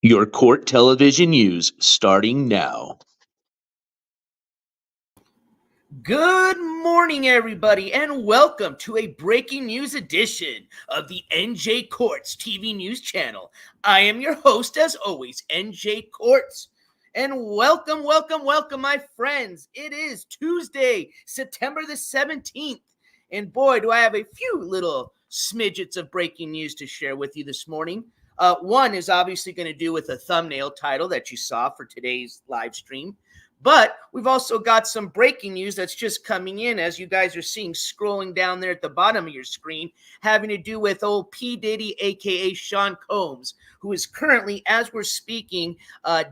Your court television news starting now. Good morning, everybody, and welcome to a breaking news edition of the NJCourts TV news channel. I am your host, as always, NJCourts. And welcome, my friends. It is Tuesday, September the 17th. And boy, do I have a few little smidgets of breaking news to share with you this morning. One is obviously going to do with a thumbnail title that you saw for today's live stream. But we've also got some breaking news that's just coming in, as you guys are seeing scrolling down there at the bottom of your screen, having to do with old P. Diddy, a.k.a. Sean Combs, who is currently, as we're speaking,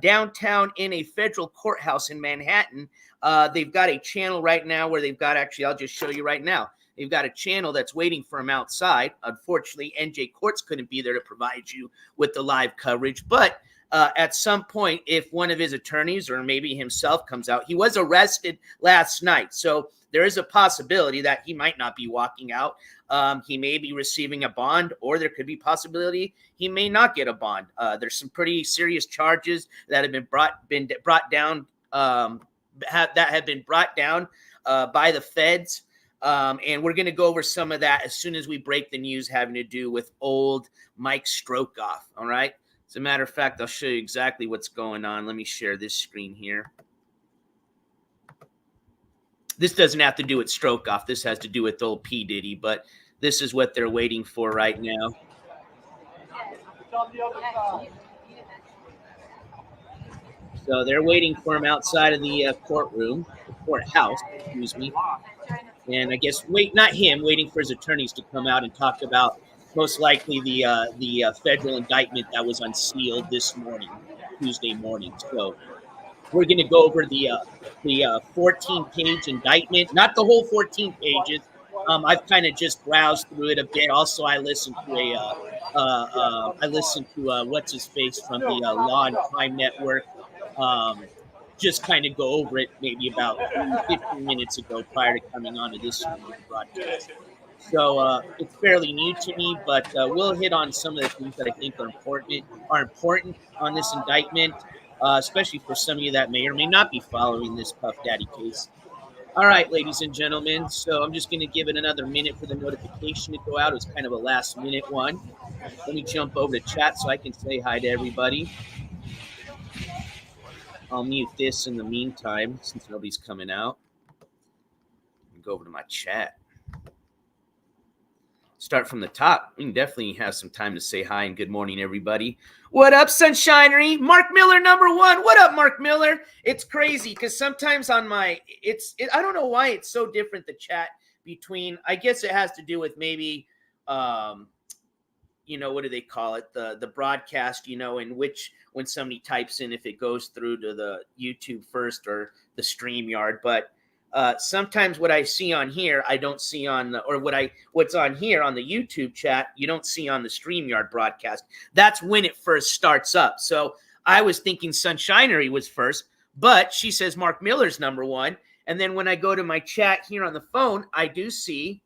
downtown in a federal courthouse in Manhattan. They've got a channel right now where they've got, actually, I'll just show you right now. They've got a channel that's waiting for him outside. Unfortunately, NJCourts couldn't be there to provide you with the live coverage, but at some point, if one of his attorneys or maybe himself comes out, he was arrested last night. So there is a possibility that he might not be walking out. He may be receiving a bond, or there could be possibility he may not get a bond. There's some pretty serious charges that have been brought down by the feds. And we're going to go over some of that as soon as we break the news having to do with old Mike Strokeoff. All right. As a matter of fact, I'll show you exactly what's going on. Let me share this screen here. This doesn't have to do with Strokeoff. This has to do with old P. Diddy, but this is what they're waiting for right now. So they're waiting for him outside of the courthouse, excuse me. And I guess, waiting for his attorneys to come out and talk about most likely the federal indictment that was unsealed this morning, Tuesday morning. So we're going to go over the 14-page indictment, not the whole 14 pages. I've kind of just browsed through it a bit. Also, I listened to what's his face from the Law and Crime Network. Just kind of go over it maybe about 15 minutes ago prior to coming onto this broadcast. So it's fairly new to me, but we'll hit on some of the things that I think are important on this indictment, especially for some of you that may or may not be following this Puff Daddy case. All right, ladies and gentlemen, so I'm just going to give it another minute for the notification to go out. It was kind of a last-minute one. Let me jump over to chat so I can say hi to everybody. I'll mute this in the meantime since nobody's coming out. Go over to my chat. Start from the top. We can definitely have some time to say hi and good morning, everybody. What up, Sunshinery? Mark Miller, number one. What up, Mark Miller? It's crazy because sometimes on my, I don't know why it's so different, the chat between, I guess it has to do with maybe, what do they call it? The broadcast, in which, when somebody types in, if it goes through to the YouTube first or the StreamYard. But sometimes what I see on here, I don't see on what's on here on the YouTube chat, you don't see on the StreamYard broadcast. That's when it first starts up. So I was thinking Sunshinery was first, but she says Mark Miller's number one. And then when I go to my chat here on the phone, I do see,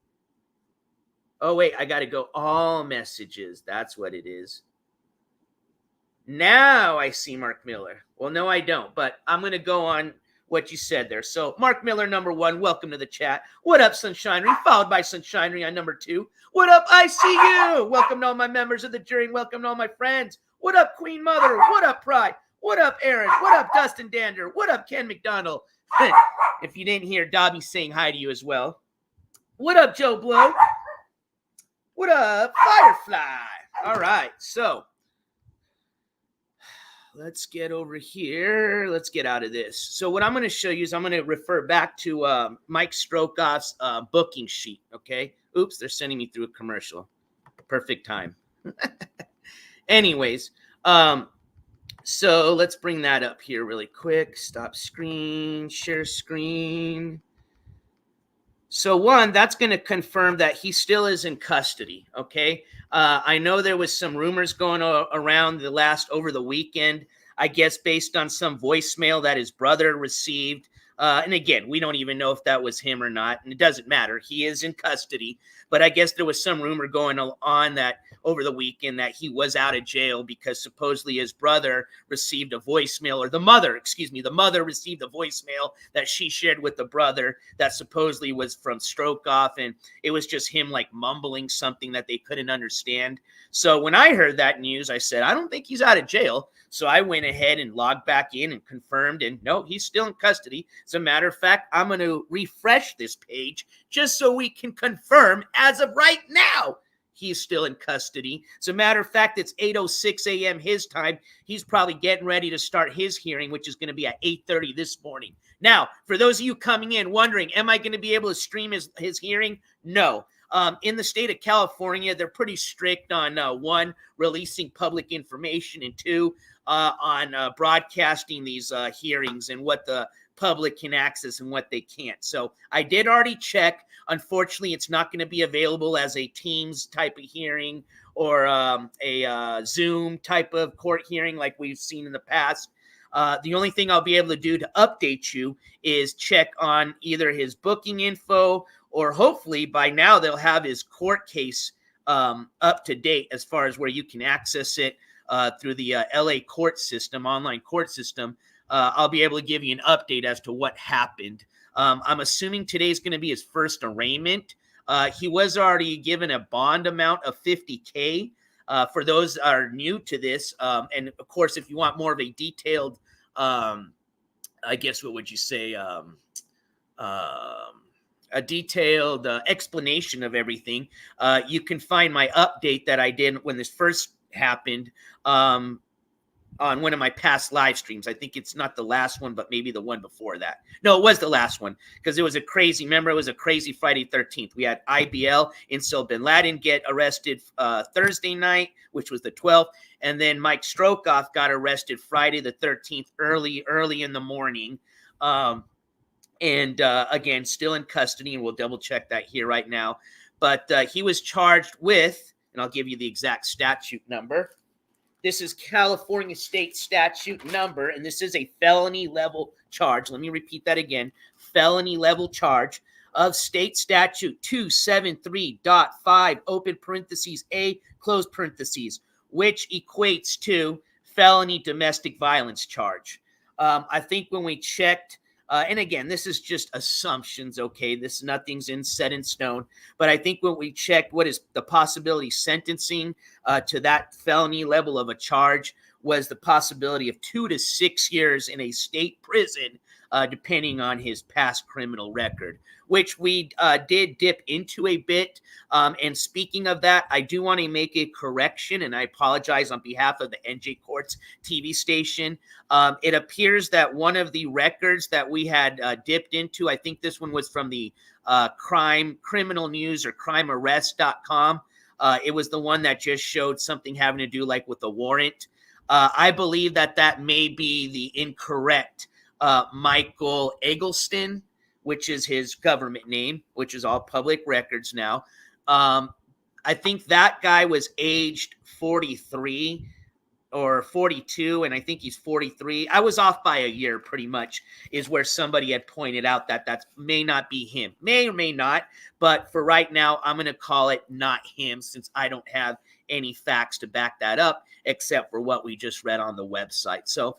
oh, wait, I got to go all messages. That's what it is. Now I see Mark Miller. Well, no, I don't, but I'm going to go on what you said there. So Mark Miller, number one, welcome to the chat. What up, Sunshinery? Followed by Sunshinery on number two. What up, I see you? Welcome to all my members of the jury and welcome to all my friends. What up, Queen Mother? What up, Pride? What up, Aaron? What up, Dustin Dander? What up, Ken McDonald? If you didn't hear, Dobby's saying hi to you as well. What up, Joe Blow? What up, Firefly? All right, so let's get over here. Let's get out of this. So what I'm going to show you is I'm going to refer back to Mike Strokeoff's booking sheet, okay? Oops, they're sending me through a commercial. Perfect time. Anyways, so let's bring that up here really quick. Stop screen, share screen. So one, that's going to confirm that he still is in custody, okay? I know there was some rumors going around over the weekend, I guess based on some voicemail that his brother received And again, we don't even know if that was him or not, and it doesn't matter. He is in custody. But I guess there was some rumor going on that over the weekend that he was out of jail because supposedly his brother received a voicemail, or the mother received a voicemail that she shared with the brother that supposedly was from Strokeoff, and it was just him like mumbling something that they couldn't understand. So when I heard that news, I said, I don't think he's out of jail. So I went ahead and logged back in and confirmed, and no, he's still in custody. As a matter of fact, I'm going to refresh this page just so we can confirm as of right now he's still in custody. As a matter of fact, it's 8:06 a.m. his time. He's probably getting ready to start his hearing, which is going to be at 8:30 this morning. Now, for those of you coming in wondering, am I going to be able to stream his hearing? No. In the state of California, they're pretty strict on one, releasing public information, and two, on broadcasting these hearings and what the public can access and what they can't. So I did already check. Unfortunately, it's not going to be available as a Teams type of hearing or a Zoom type of court hearing like we've seen in the past. The only thing I'll be able to do to update you is check on either his booking info, or hopefully by now they'll have his court case up to date as far as where you can access it through the LA court system, online court system. I'll be able to give you an update as to what happened. I'm assuming today's going to be his first arraignment. He was already given a bond amount of $50K. For those that are new to this, and of course, if you want more of a detailed, I guess, what would you say, a detailed explanation of everything, you can find my update that I did when this first happened on one of my past live streams. I think it's not the last one, but maybe the one before that. No, it was the last one, because it was a crazy, remember, it was a crazy Friday 13th. We had IBL, Insil Bin Laden, get arrested Thursday night, which was the 12th. And then Mike Strokeoff got arrested Friday the 13th, early in the morning. Again, still in custody, and we'll double check that here right now. But he was charged with, and I'll give you the exact statute number. This is California state statute number, and this is a felony level charge. Let me repeat that again. Felony level charge of state statute 273.5, open parentheses, A, close parentheses, which equates to felony domestic violence charge. I think when we checked, and again, this is just assumptions, okay? Nothing's set in stone. But I think when we checked what is the possibility sentencing to that felony level of a charge was the possibility of 2 to 6 years in a state prison, depending on his past criminal record, which we did dip into a bit. And speaking of that, I do want to make a correction, and I apologize on behalf of the NJCourts TV station. It appears that one of the records that we had dipped into, I think this one was from the criminal news or crimearrest.com. It was the one that just showed something having to do like with a warrant. I believe that may be the incorrect Michael Eggleston, which is his government name, which is all public records now. I think that guy was aged 43 or 42, and I think he's 43. I was off by a year pretty much, is where somebody had pointed out that may not be him. May or may not, but for right now, I'm going to call it not him, since I don't have any facts to back that up except for what we just read on the website. So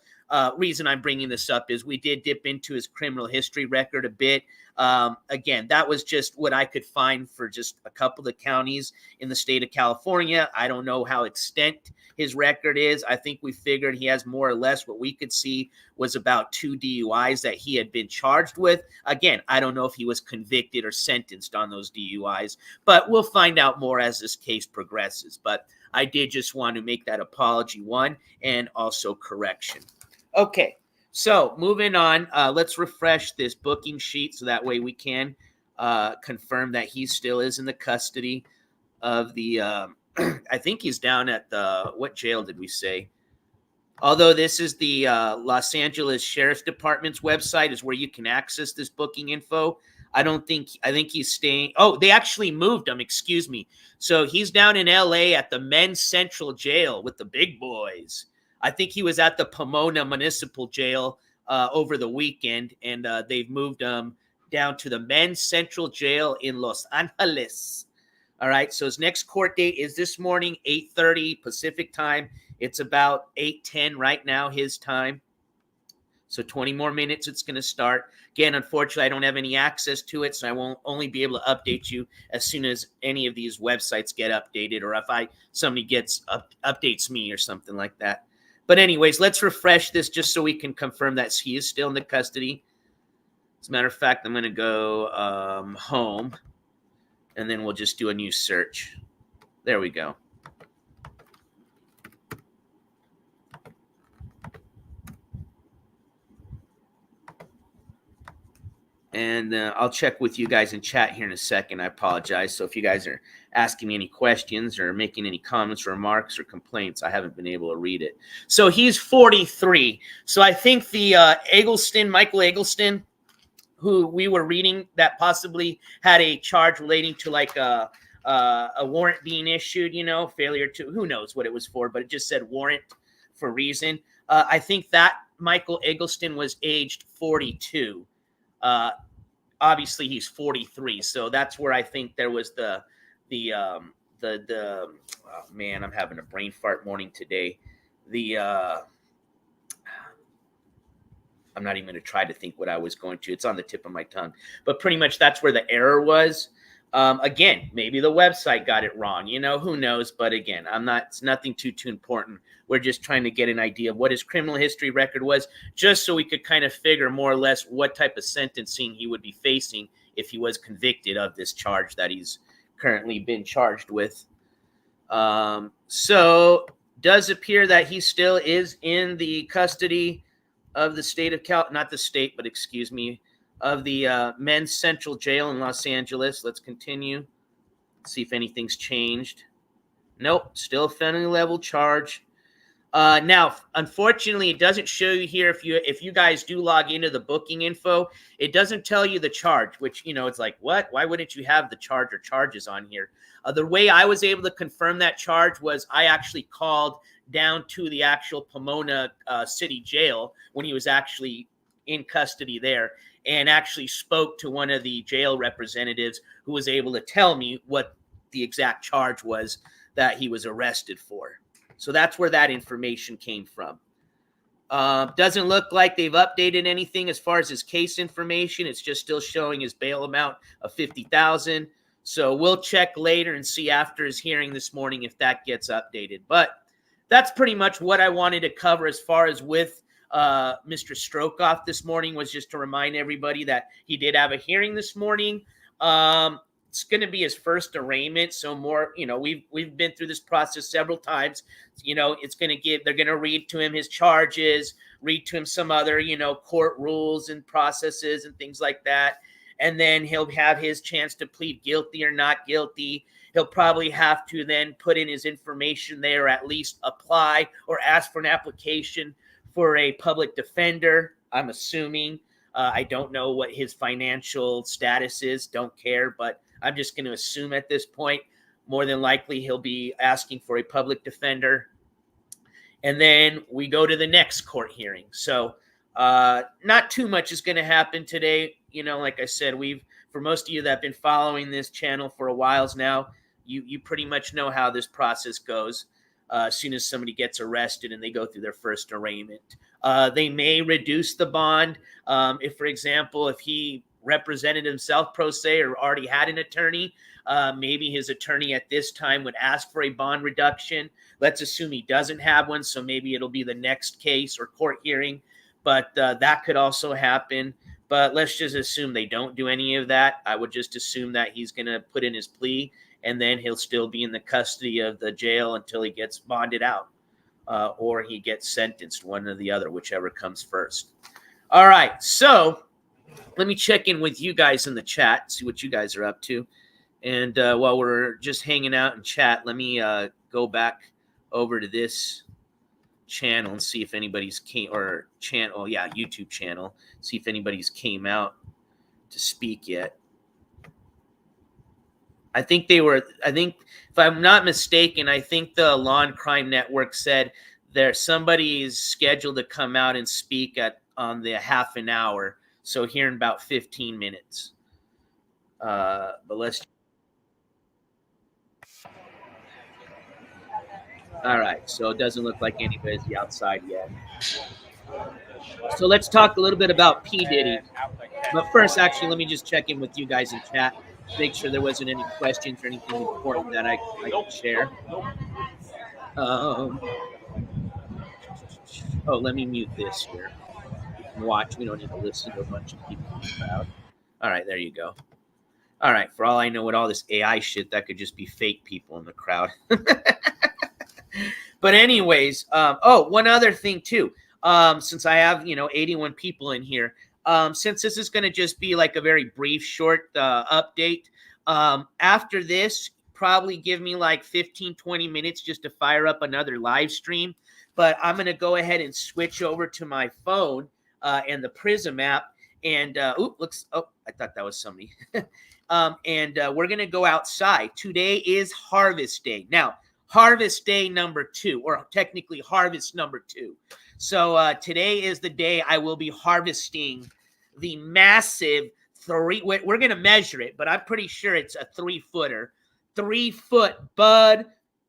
reason I'm bringing this up is we did dip into his criminal history record a bit. Again, that was just what I could find for just a couple of the counties in the state of California. I don't know how extent his record is. I think we figured he has more or less what we could see was about 2 DUIs that he had been charged with. Again, I don't know if he was convicted or sentenced on those DUIs, but we'll find out more as this case progresses. But I did just want to make that apology, one, and also correction. Okay, so moving on, let's refresh this booking sheet so that way we can confirm that he still is in the custody of the, I think he's down at the, what jail did we say? Although this is the Los Angeles Sheriff's Department's website is where you can access this booking info. I think he's staying. Oh, they actually moved him. Excuse me. So he's down in LA at the Men's Central Jail with the big boys. I think he was at the Pomona Municipal Jail over the weekend, and they've moved him down to the men's central jail in Los Angeles. All right, so his next court date is this morning, 8:30 Pacific time. It's about 8:10 right now, his time. So 20 more minutes, it's going to start. Again, unfortunately, I don't have any access to it, so I won't only be able to update you as soon as any of these websites get updated, or if somebody updates me or something like that. But anyways, let's refresh this just so we can confirm that he is still in the custody. As a matter of fact, I'm going to go home, and then we'll just do a new search. There we go. And I'll check with you guys in chat here in a second. I apologize. So if you guys are asking me any questions or making any comments, remarks, or complaints, I haven't been able to read it. So he's 43. So I think the Michael Eggleston, who we were reading, that possibly had a charge relating to like a warrant being issued, failure to, who knows what it was for, but it just said warrant for reason. I think that Michael Eggleston was aged 42. Obviously he's 43, so that's where I think there was the oh man, I'm having a brain fart morning today. I'm not even going to try to think what I was going to. It's on the tip of my tongue, but pretty much that's where the error was. Again, maybe the website got it wrong, who knows? But again, it's nothing too important. We're just trying to get an idea of what his criminal history record was, just so we could kind of figure more or less what type of sentencing he would be facing if he was convicted of this charge that he's currently been charged with. So does appear that he still is in the custody of the state of not the state, but excuse me, of the men's central jail in Los Angeles. Let's continue. See if anything's changed. Nope, still a felony level charge. Now, unfortunately, it doesn't show you here if you guys do log into the booking info, it doesn't tell you the charge, which, it's like, what? Why wouldn't you have the charge or charges on here? The way I was able to confirm that charge was I actually called down to the actual Pomona City Jail when he was actually in custody there, and actually spoke to one of the jail representatives who was able to tell me what the exact charge was that he was arrested for. So that's where that information came from. Doesn't look like they've updated anything as far as his case information. It's just still showing his bail amount of $50,000. So we'll check later and see after his hearing this morning if that gets updated. But that's pretty much what I wanted to cover as far as with Mr. Strokeoff this morning, was just to remind everybody that he did have a hearing this morning. It's going to be his first arraignment. So more, we've been through this process several times. They're going to read to him his charges, read to him some other, court rules and processes and things like that. And then he'll have his chance to plead guilty or not guilty. He'll probably have to then put in his information there, or at least apply or ask for an application for a public defender, I'm assuming. I don't know what his financial status is. Don't care, but I'm just going to assume at this point, more than likely, he'll be asking for a public defender. And then we go to the next court hearing. So not too much is going to happen today. Like I said, for most of you that have been following this channel for a while now, you pretty much know how this process goes. As soon as somebody gets arrested and they go through their first arraignment, they may reduce the bond. If, for example, if he represented himself pro se or already had an attorney, maybe his attorney at this time would ask for a bond reduction. Let's assume he doesn't have one, so maybe it'll be the next case or court hearing, but that could also happen. But let's just assume they don't do any of that. I would just assume that he's going to put in his plea, and then he'll still be in the custody of the jail until he gets bonded out, or he gets sentenced, one or the other, whichever comes first. All right, so let me check in with you guys in the chat, see what you guys are up to. And while we're just hanging out in chat, let me go back over to this channel and see if anybody's YouTube channel, see if anybody's came out to speak yet. I think if I'm not mistaken, I think the Law and Crime Network said somebody is scheduled to come out and speak at on the half an hour. So here in about 15 minutes. But let's. All right. So it doesn't look like anybody's outside yet. So let's talk a little bit about P. Diddy. But first, actually, let me just check in with you guys in chat. Make sure there wasn't any questions or anything important that I could share. Let me mute this here. We can watch. We don't need to listen to a bunch of people in the crowd. All right, there you go. All right, for all I know, with all this AI shit, that could just be fake people in the crowd. But anyways, one other thing too. Since I have 81 people in here, since this is going to just be like a very brief, short update. After this, probably give me like 15-20 minutes just to fire up another live stream. But I'm going to go ahead and switch over to my phone and the Prism app. And I thought that was somebody. And we're going to go outside. Today is Harvest Day. Now, Harvest Day number 2, or technically Harvest number 2. So today is the day I will be harvesting the massive we're going to measure it, but I'm pretty sure it's a 3-footer. 3-foot bud.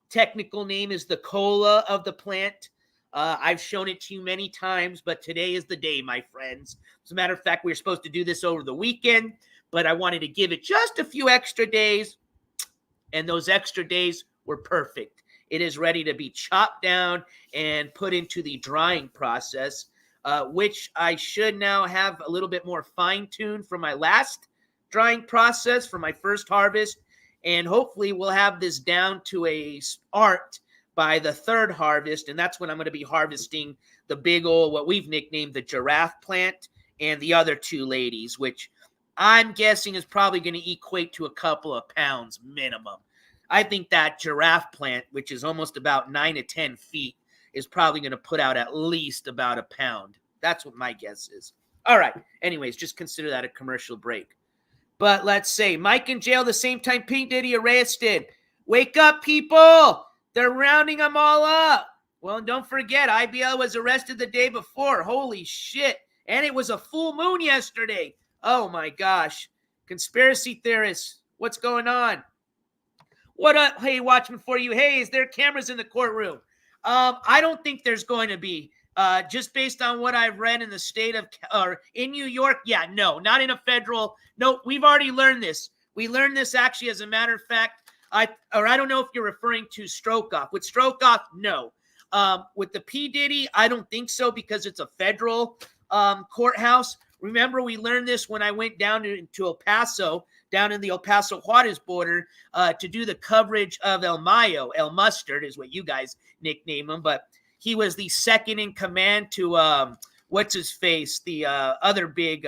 Technical name is the cola of the plant. I've shown it to you many times, but today is the day, my friends. As a matter of fact, we were supposed to do this over the weekend, but I wanted to give it just a few extra days, and those extra days were perfect. It is ready to be chopped down and put into the drying process, which I should now have a little bit more fine-tuned from my last drying process for my first harvest, and hopefully we'll have this down to a art by the third harvest, and that's when I'm going to be harvesting the big old, what we've nicknamed the giraffe plant, and the other 2 ladies, which I'm guessing is probably going to equate to a couple of pounds minimum. I think that giraffe plant, which is almost about 9 to 10 feet, is probably going to put out at least about a pound. That's what my guess is. All right. Anyways, just consider that a commercial break. But let's say Mike in jail the same time P. Diddy arrested. Wake up, people. They're rounding them all up. Well, don't forget, IBL was arrested the day before. Holy shit. And it was a full moon yesterday. Oh, my gosh. Conspiracy theorists, what's going on? What up? Hey, Watchman for you. Hey, is there cameras in the courtroom? I don't think there's going to be. Just based on what I've read in the state of, or in New York, yeah, no, not in a federal. No, we've already learned this. We learned this actually, as a matter of fact. I don't know if you're referring to Strokeoff. With Strokeoff, no. With the P. Diddy, I don't think so because it's a federal courthouse. Remember, we learned this when I went down to El Paso, down in the El Paso Juarez border, to do the coverage of El Mayo. El Mustard is what you guys nickname him, but he was the second in command to what's his face, the other big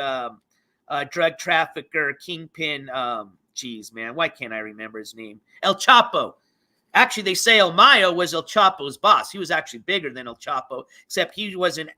drug trafficker, kingpin. Geez, man, why can't I remember his name? El Chapo. Actually, they say El Mayo was El Chapo's boss. He was actually bigger than El Chapo, except he wasn't,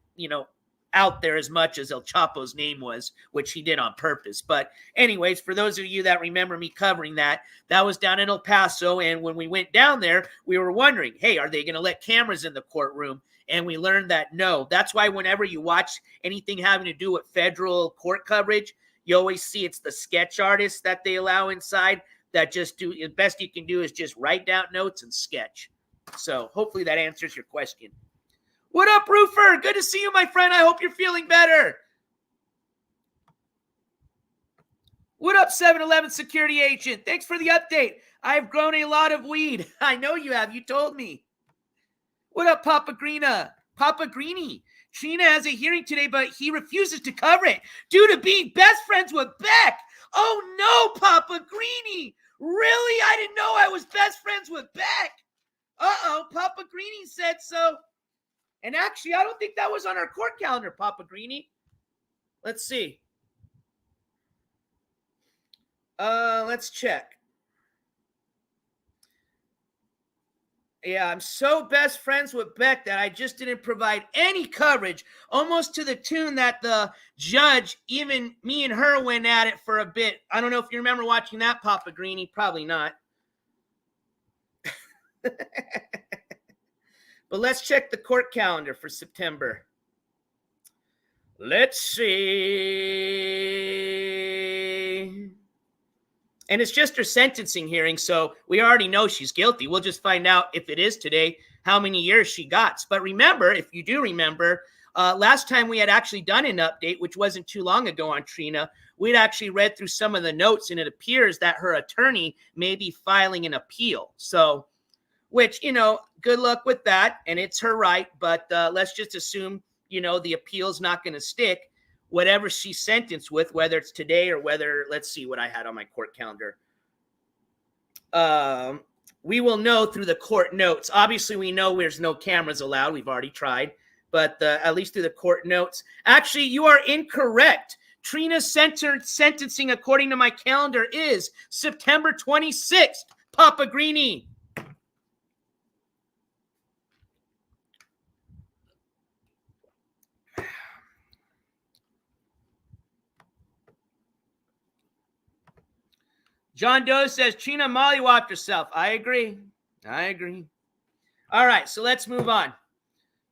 out there as much as El Chapo's name was, which he did on purpose. But anyways, for those of you that remember me covering that was down in El Paso. And when we went down there, we were wondering, hey, are they going to let cameras in the courtroom? And we learned that no. That's why whenever you watch anything having to do with federal court coverage, you always see it's the sketch artists that they allow inside that just do the best you can do is just write down notes and sketch. So hopefully that answers your question. What up, Roofer? Good to see you, my friend. I hope you're feeling better. What up, 7-Eleven security agent? Thanks for the update. I've grown a lot of weed. I know you have. You told me. What up, Papa Greena? Papa Greeny. Trina has a hearing today, but he refuses to cover it due to being best friends with Beck. Oh, no, Papa Greeny. Really? I didn't know I was best friends with Beck. Uh-oh, Papa Greeny said so. And actually, I don't think that was on our court calendar, Papa Greeny. Let's see. Let's check. Yeah, I'm so best friends with Beck that I just didn't provide any coverage, almost to the tune that the judge, even me and her went at it for a bit. I don't know if you remember watching that, Papa Greeny. Probably not. But let's check the court calendar for September. Let's see. And it's just her sentencing hearing, so we already know she's guilty. We'll just find out if it is today, how many years she got. But remember, if you do remember, last time we had actually done an update, which wasn't too long ago on Trina, we'd actually read through some of the notes, and it appears that her attorney may be filing an appeal. So, which, good luck with that, and it's her right, but let's just assume, the appeal's not going to stick. Whatever she's sentenced with, whether it's today or whether, let's see what I had on my court calendar. We will know through the court notes. Obviously, we know there's no cameras allowed. We've already tried, but at least through the court notes. Actually, you are incorrect. Trina's sentencing, according to my calendar, is September 26th. Papa Greenie. John Doe says, Trina mollywopped herself. I agree. All right, so let's move on.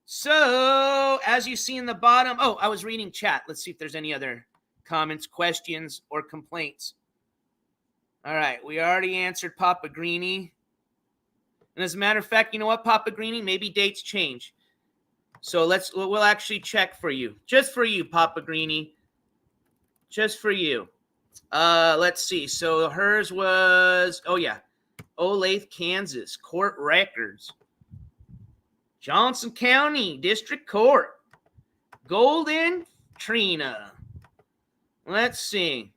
So, as you see in the bottom, I was reading chat. Let's see if there's any other comments, questions, or complaints. All right, we already answered Papa Greenie. And as a matter of fact, you know what, Papa Greenie? Maybe dates change. So we'll actually check for you. Just for you, Papa Greenie. Just for you. Let's see. So hers was, Olathe, Kansas, court records. Johnson County District Court. Golden, Trina. Let's see.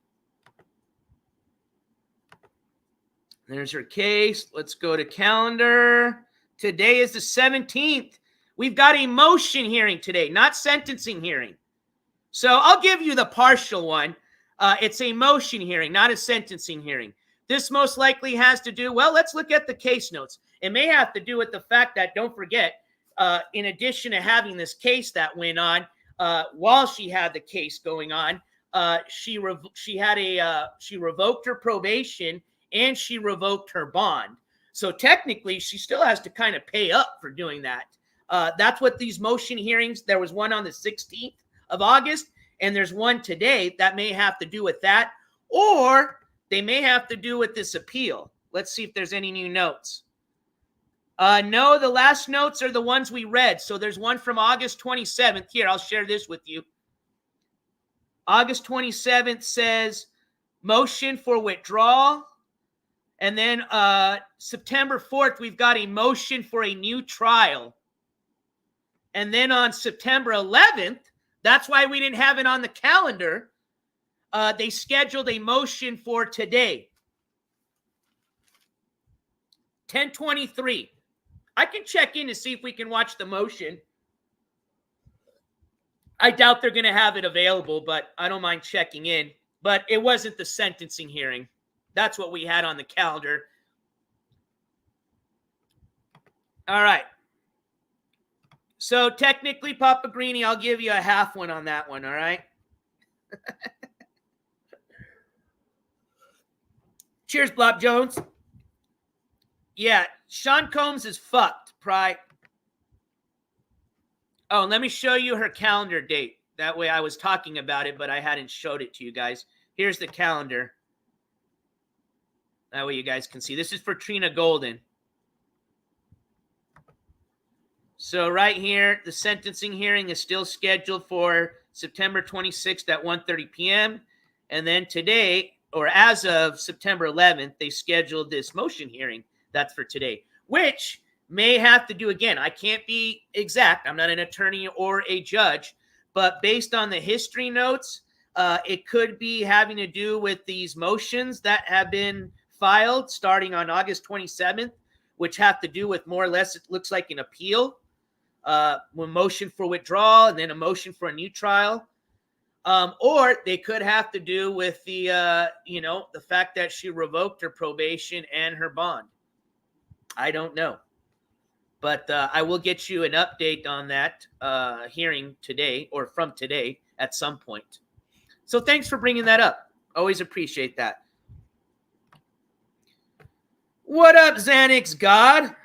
There's her case. Let's go to calendar. Today is the 17th. We've got a motion hearing today, not sentencing hearing. So I'll give you the partial one. It's a motion hearing, not a sentencing hearing. This most likely has to do, let's look at the case notes. It may have to do with the fact that, don't forget, in addition to having this case that went on, while she had the case going on, she revoked her probation and she revoked her bond. So technically, she still has to kind of pay up for doing that. That's what these motion hearings, there was one on the 16th of August, and there's one today that may have to do with that, or they may have to do with this appeal. Let's see if there's any new notes. No, the last notes are the ones we read. So there's one from August 27th. Here, I'll share this with you. August 27th says motion for withdrawal. And then September 4th, we've got a motion for a new trial. And then on September 11th, that's why we didn't have it on the calendar, they scheduled a motion for today. 10:23. I can check in to see if we can watch the motion. I doubt they're going to have it available, but I don't mind checking in. But it wasn't the sentencing hearing. That's what we had on the calendar. All right. So technically, Papa Greenie, I'll give you a half one on that one, all right? Cheers, Blob Jones. Yeah, Sean Combs is fucked, Pry. Oh, let me show you her calendar date. That way I was talking about it, but I hadn't showed it to you guys. Here's the calendar. That way you guys can see. This is for Trina Golden. So right here, the sentencing hearing is still scheduled for September 26th at 1:30 p.m. And then today, or as of September 11th, they scheduled this motion hearing. That's for today, which may have to do, again, I can't be exact. I'm not an attorney or a judge, but based on the history notes, it could be having to do with these motions that have been filed starting on August 27th, which have to do with more or less, it looks like an appeal, a motion for withdrawal, and then a motion for a new trial. Or they could have to do with the, the fact that she revoked her probation and her bond. I don't know. But I will get you an update on that hearing today, or from today at some point. So thanks for bringing that up. Always appreciate that. What up, Xanax God?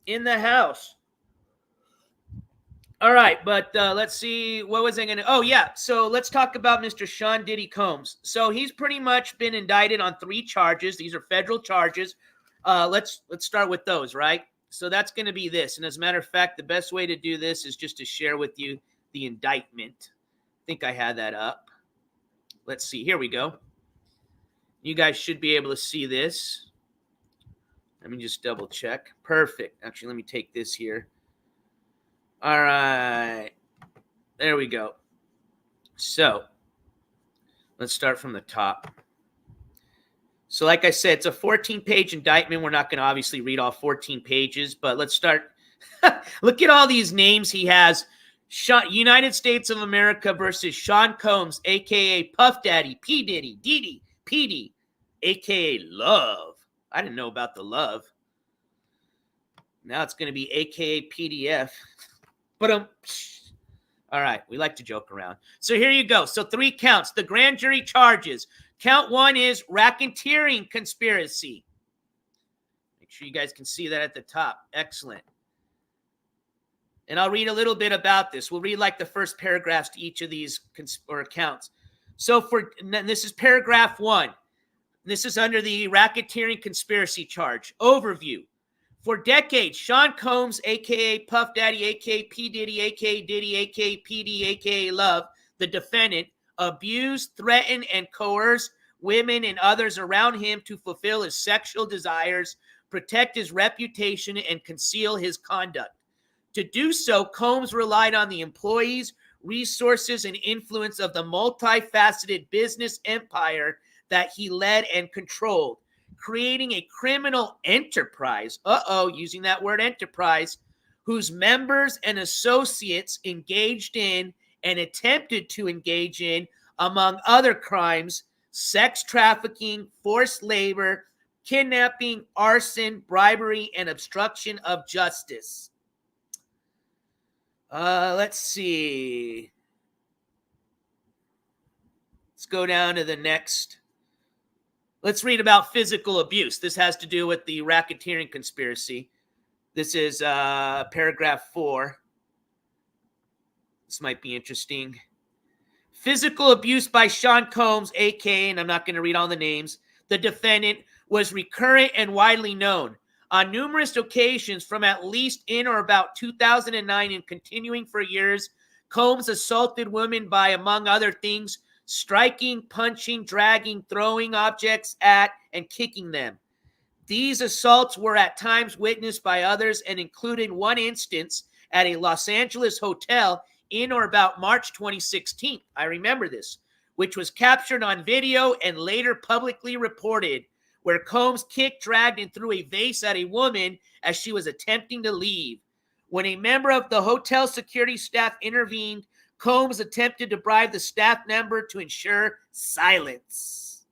In the house. All right, but let's see. What was I going to? Oh, yeah. So let's talk about Mr. Sean Diddy Combs. So he's pretty much been indicted on 3 charges. These are federal charges. Let's start with those, right? So that's going to be this. And as a matter of fact, the best way to do this is just to share with you the indictment. I think I had that up. Let's see. Here we go. You guys should be able to see this. Let me just double check. Perfect. Actually, let me take this here. All right. There we go. So let's start from the top. So like I said, it's a 14-page indictment. We're not going to obviously read all 14 pages, but let's start. Look at all these names he has. United States of America versus Sean Combs, a.k.a. Puff Daddy, P. Diddy, Diddy, P.D., a.k.a. Love. I didn't know about the Love. Now it's going to be a.k.a. PDF. But all right, we like to joke around. So here you go. So 3 counts. The grand jury charges. Count 1 is racketeering conspiracy. Make sure you guys can see that at the top. Excellent. And I'll read a little bit about this. We'll read like the first paragraphs to each of these counts. So this is paragraph 1. This is under the racketeering conspiracy charge. Overview. For decades, Sean Combs, a.k.a. Puff Daddy, a.k.a. P. Diddy, a.k.a. Diddy, a.k.a. P.D., a.k.a. Love, the defendant, abused, threatened, and coerced women and others around him to fulfill his sexual desires, protect his reputation, and conceal his conduct. To do so, Combs relied on the employees, resources, and influence of the multifaceted business empire that he led and controlled, creating a criminal enterprise, using that word enterprise, whose members and associates engaged in and attempted to engage in, among other crimes, sex trafficking, forced labor, kidnapping, arson, bribery, and obstruction of justice. Let's see. Let's go down to the next. Let's read about physical abuse. This has to do with the racketeering conspiracy. This is paragraph 4. This might be interesting. Physical abuse by Sean Combs, a.k.a., and I'm not going to read all the names, the defendant, was recurrent and widely known. On numerous occasions from at least in or about 2009 and continuing for years, Combs assaulted women by, among other things, striking, punching, dragging, throwing objects at, and kicking them. These assaults were at times witnessed by others and included one instance at a Los Angeles hotel in or about March 2016. I remember this, which was captured on video and later publicly reported, where Combs kicked, dragged, and threw a vase at a woman as she was attempting to leave. When a member of the hotel security staff intervened, Combs attempted to bribe the staff member to ensure silence.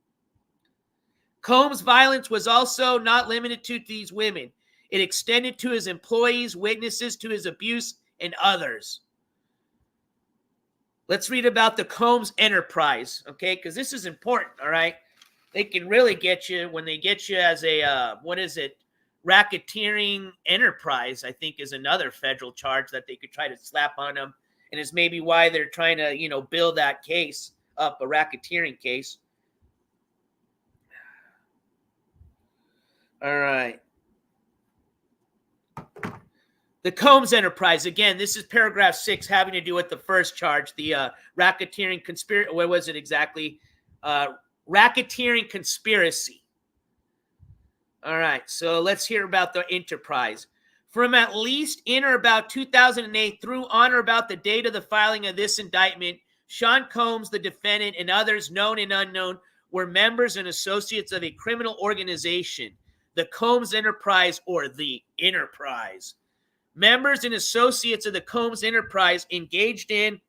Combs' violence was also not limited to these women. It extended to his employees, witnesses to his abuse, and others. Let's read about the Combs enterprise, okay? Because this is important, all right? They can really get you when they get you as a, racketeering enterprise, I think is another federal charge that they could try to slap on them. And is maybe why they're trying to, build that case up, a racketeering case. All right. The Combs enterprise, again, this is paragraph 6 having to do with the first charge, the racketeering conspiracy. What was it exactly? Racketeering conspiracy. All right, so let's hear about the enterprise. From at least in or about 2008 through on or about the date of the filing of this indictment, Sean Combs, the defendant, and others known and unknown were members and associates of a criminal organization, the Combs Enterprise, or the Enterprise. Members and associates of the Combs Enterprise engaged in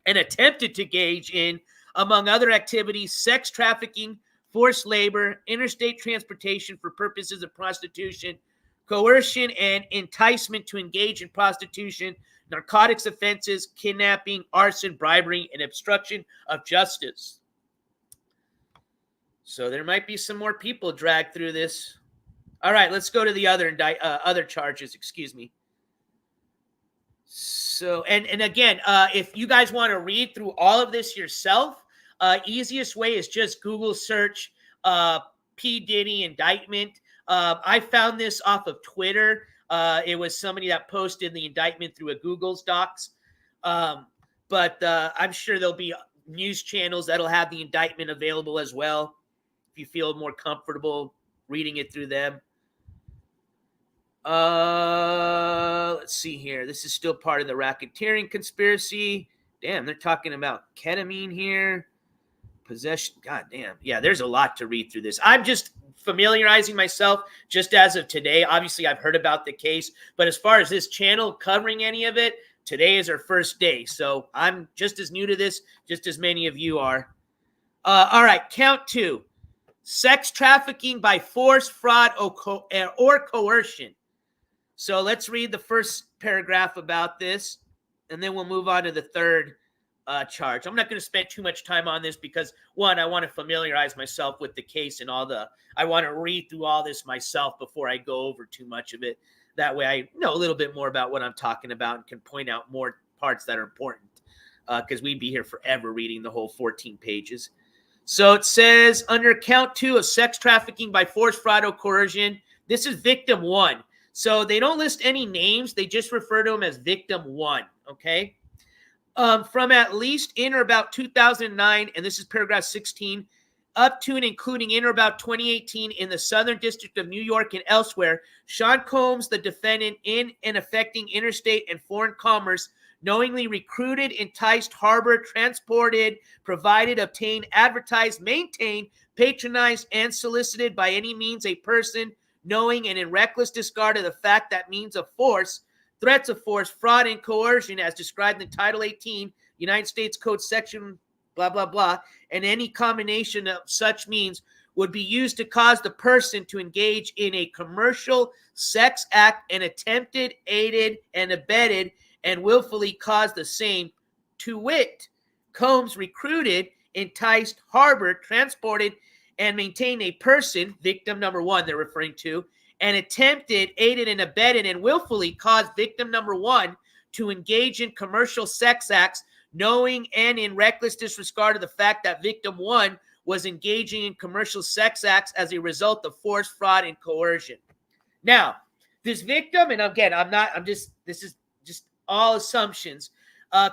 and attempted to engage in, among other activities, sex trafficking, forced labor, interstate transportation for purposes of prostitution, coercion and enticement to engage in prostitution, narcotics offenses, kidnapping, arson, bribery, and obstruction of justice. So there might be some more people dragged through this. All right, let's go to the other charges, So, and again, if you guys want to read through all of this yourself, easiest way is just Google search P. Diddy indictment. I found this off of Twitter. It was somebody that posted the indictment through a Google's Docs. But I'm sure there'll be news channels that'll have the indictment available as well if you feel more comfortable reading it through them. Let's see here. This is still part of the racketeering conspiracy. Damn, they're talking about ketamine here. Possession. God damn. Yeah, there's a lot to read through this. I'm just familiarizing myself just as of today. Obviously, I've heard about the case, but as far as this channel covering any of it, today is our first day. So I'm just as new to this, just as many of you are. All right, count 2. Sex trafficking by force, fraud, or coercion. So let's read the first paragraph about this, and then we'll move on to the third charge. I'm not going to spend too much time on this because, one, I want to familiarize myself with the case and I want to read through all this myself before I go over too much of it. That way I know a little bit more about what I'm talking about and can point out more parts that are important because we'd be here forever reading the whole 14 pages. So it says under count 2 of sex trafficking by force, fraud, or coercion, this is victim 1. So they don't list any names. They just refer to them as victim 1, okay? From at least in or about 2009, and this is paragraph 16, up to and including in or about 2018 in the Southern District of New York and elsewhere, Sean Combs, the defendant in and affecting interstate and foreign commerce, knowingly recruited, enticed, harbored, transported, provided, obtained, advertised, maintained, patronized, and solicited by any means a person knowing and in reckless disregard of the fact that means of force, threats of force, fraud, and coercion as described in Title 18, United States Code section blah, blah, blah, and any combination of such means would be used to cause the person to engage in a commercial sex act and attempted, aided, and abetted, and willfully caused the same, to wit, Combs recruited, enticed, harbored, transported, and maintained a person, victim number 1 they're referring to, and attempted, aided, and abetted, and willfully caused victim number 1 to engage in commercial sex acts, knowing and in reckless disregard of the fact that victim 1 was engaging in commercial sex acts as a result of force, fraud, and coercion. Now, this victim, and again, this is just all assumptions,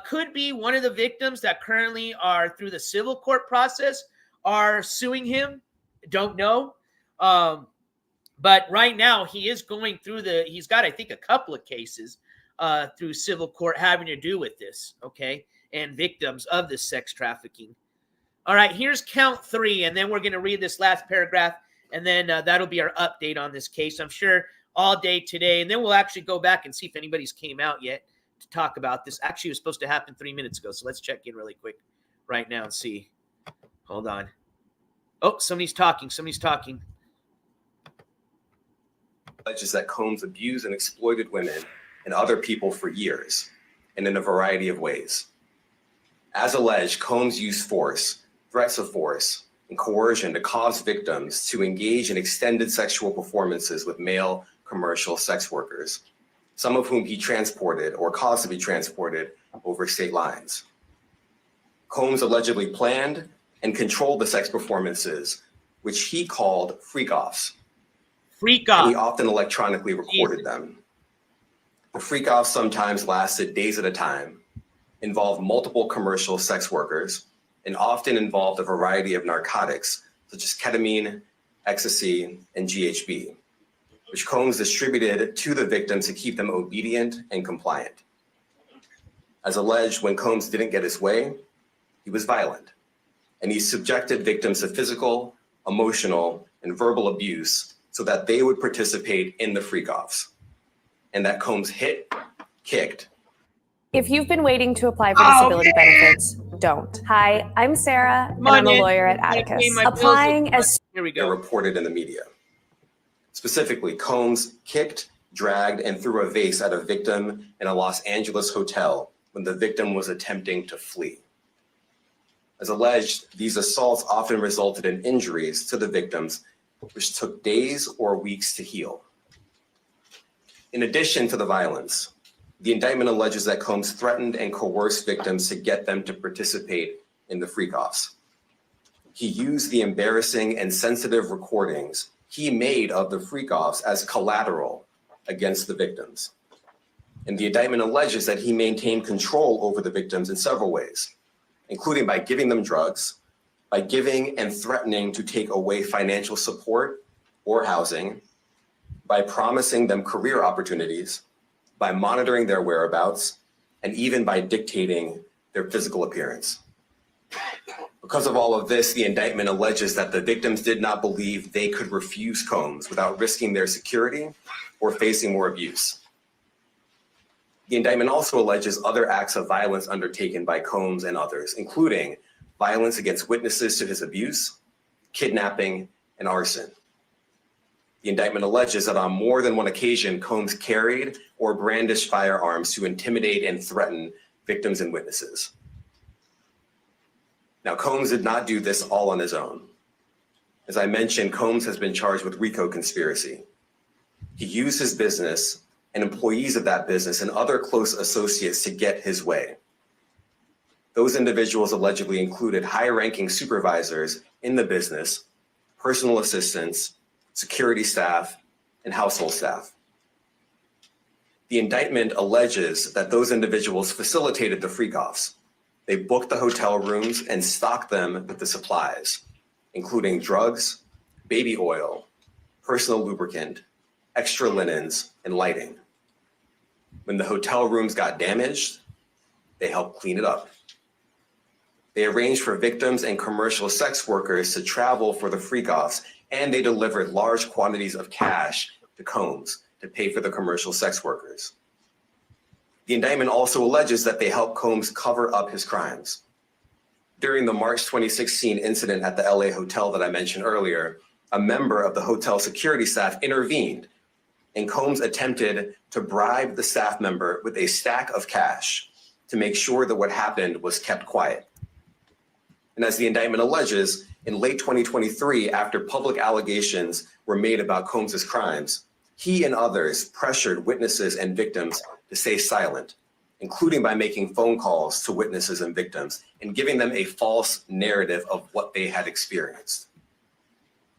could be one of the victims that currently are through the civil court process are suing him. Don't know. But right now he is going through he's got, I think, a couple of cases through civil court having to do with this, okay, and victims of this sex trafficking. All right, here's count 3, and then we're going to read this last paragraph, and then that'll be our update on this case, I'm sure, all day today. And then we'll actually go back and see if anybody's came out yet to talk about this. Actually, it was supposed to happen 3 minutes ago, so let's check in really quick right now and see. Hold on. Oh, somebody's talking. Alleges that Combs abused and exploited women and other people for years, and in a variety of ways. As alleged, Combs used force, threats of force, and coercion to cause victims to engage in extended sexual performances with male commercial sex workers, some of whom he transported or caused to be transported over state lines. Combs allegedly planned and controlled the sex performances, which he called freak-offs. Freak-off. He often electronically recorded them. The freak-offs sometimes lasted days at a time, involved multiple commercial sex workers, and often involved a variety of narcotics, such as ketamine, ecstasy, and GHB, which Combs distributed to the victims to keep them obedient and compliant. As alleged, when Combs didn't get his way, he was violent, and he subjected victims to physical, emotional, and verbal abuse so that they would participate in the freak-offs, and that Combs hit, kicked. If you've been waiting to apply for disability benefits, don't. Hi, I'm Sarah, and I'm a lawyer at Atticus. Applying as Here we They're go. reported in the media. Specifically, Combs kicked, dragged, and threw a vase at a victim in a Los Angeles hotel when the victim was attempting to flee. As alleged, these assaults often resulted in injuries to the victims, which took days or weeks to heal. In addition to the violence, The indictment alleges that Combs threatened and coerced victims to get them to participate in the freak-offs. He used the embarrassing and sensitive recordings he made of the freak-offs as collateral against the victims. And the indictment alleges that he maintained control over the victims in several ways, including by giving them drugs, by giving and threatening to take away financial support or housing, by promising them career opportunities, by monitoring their whereabouts, and even by dictating their physical appearance. Because of all of this, the indictment alleges that the victims did not believe they could refuse Combs without risking their security or facing more abuse. The indictment also alleges other acts of violence undertaken by Combs and others, including violence against witnesses to his abuse, kidnapping, and arson. The indictment alleges that on more than one occasion, Combs carried or brandished firearms to intimidate and threaten victims and witnesses. Now, Combs did not do this all on his own. As I mentioned, Combs has been charged with RICO conspiracy. He used his business and employees of that business and other close associates to get his way. Those individuals allegedly included high-ranking supervisors in the business, personal assistants, security staff, and household staff. The indictment alleges that those individuals facilitated the freak-offs. They booked the hotel rooms and stocked them with the supplies, including drugs, baby oil, personal lubricant, extra linens, and lighting. When the hotel rooms got damaged, they helped clean it up. They arranged for victims and commercial sex workers to travel for the freak-offs, and they delivered large quantities of cash to Combs to pay for the commercial sex workers. The indictment also alleges that they helped Combs cover up his crimes. During the March 2016 incident at the LA hotel that I mentioned earlier, a member of the hotel security staff intervened, and Combs attempted to bribe the staff member with a stack of cash to make sure that what happened was kept quiet. And as the indictment alleges, in late 2023, after public allegations were made about Combs's crimes, he and others pressured witnesses and victims to stay silent, including by making phone calls to witnesses and victims and giving them a false narrative of what they had experienced.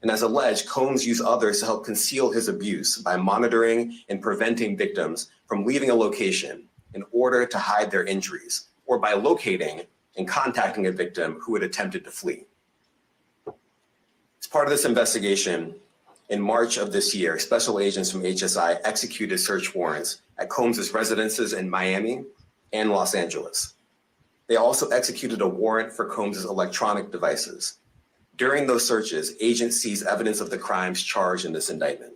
And as alleged, Combs used others to help conceal his abuse by monitoring and preventing victims from leaving a location in order to hide their injuries, or by locating and contacting a victim who had attempted to flee. As part of this investigation, in March of this year, special agents from HSI executed search warrants at Combs's residences in Miami and Los Angeles. They also executed a warrant for Combs's electronic devices. During those searches, agents seized evidence of the crimes charged in this indictment.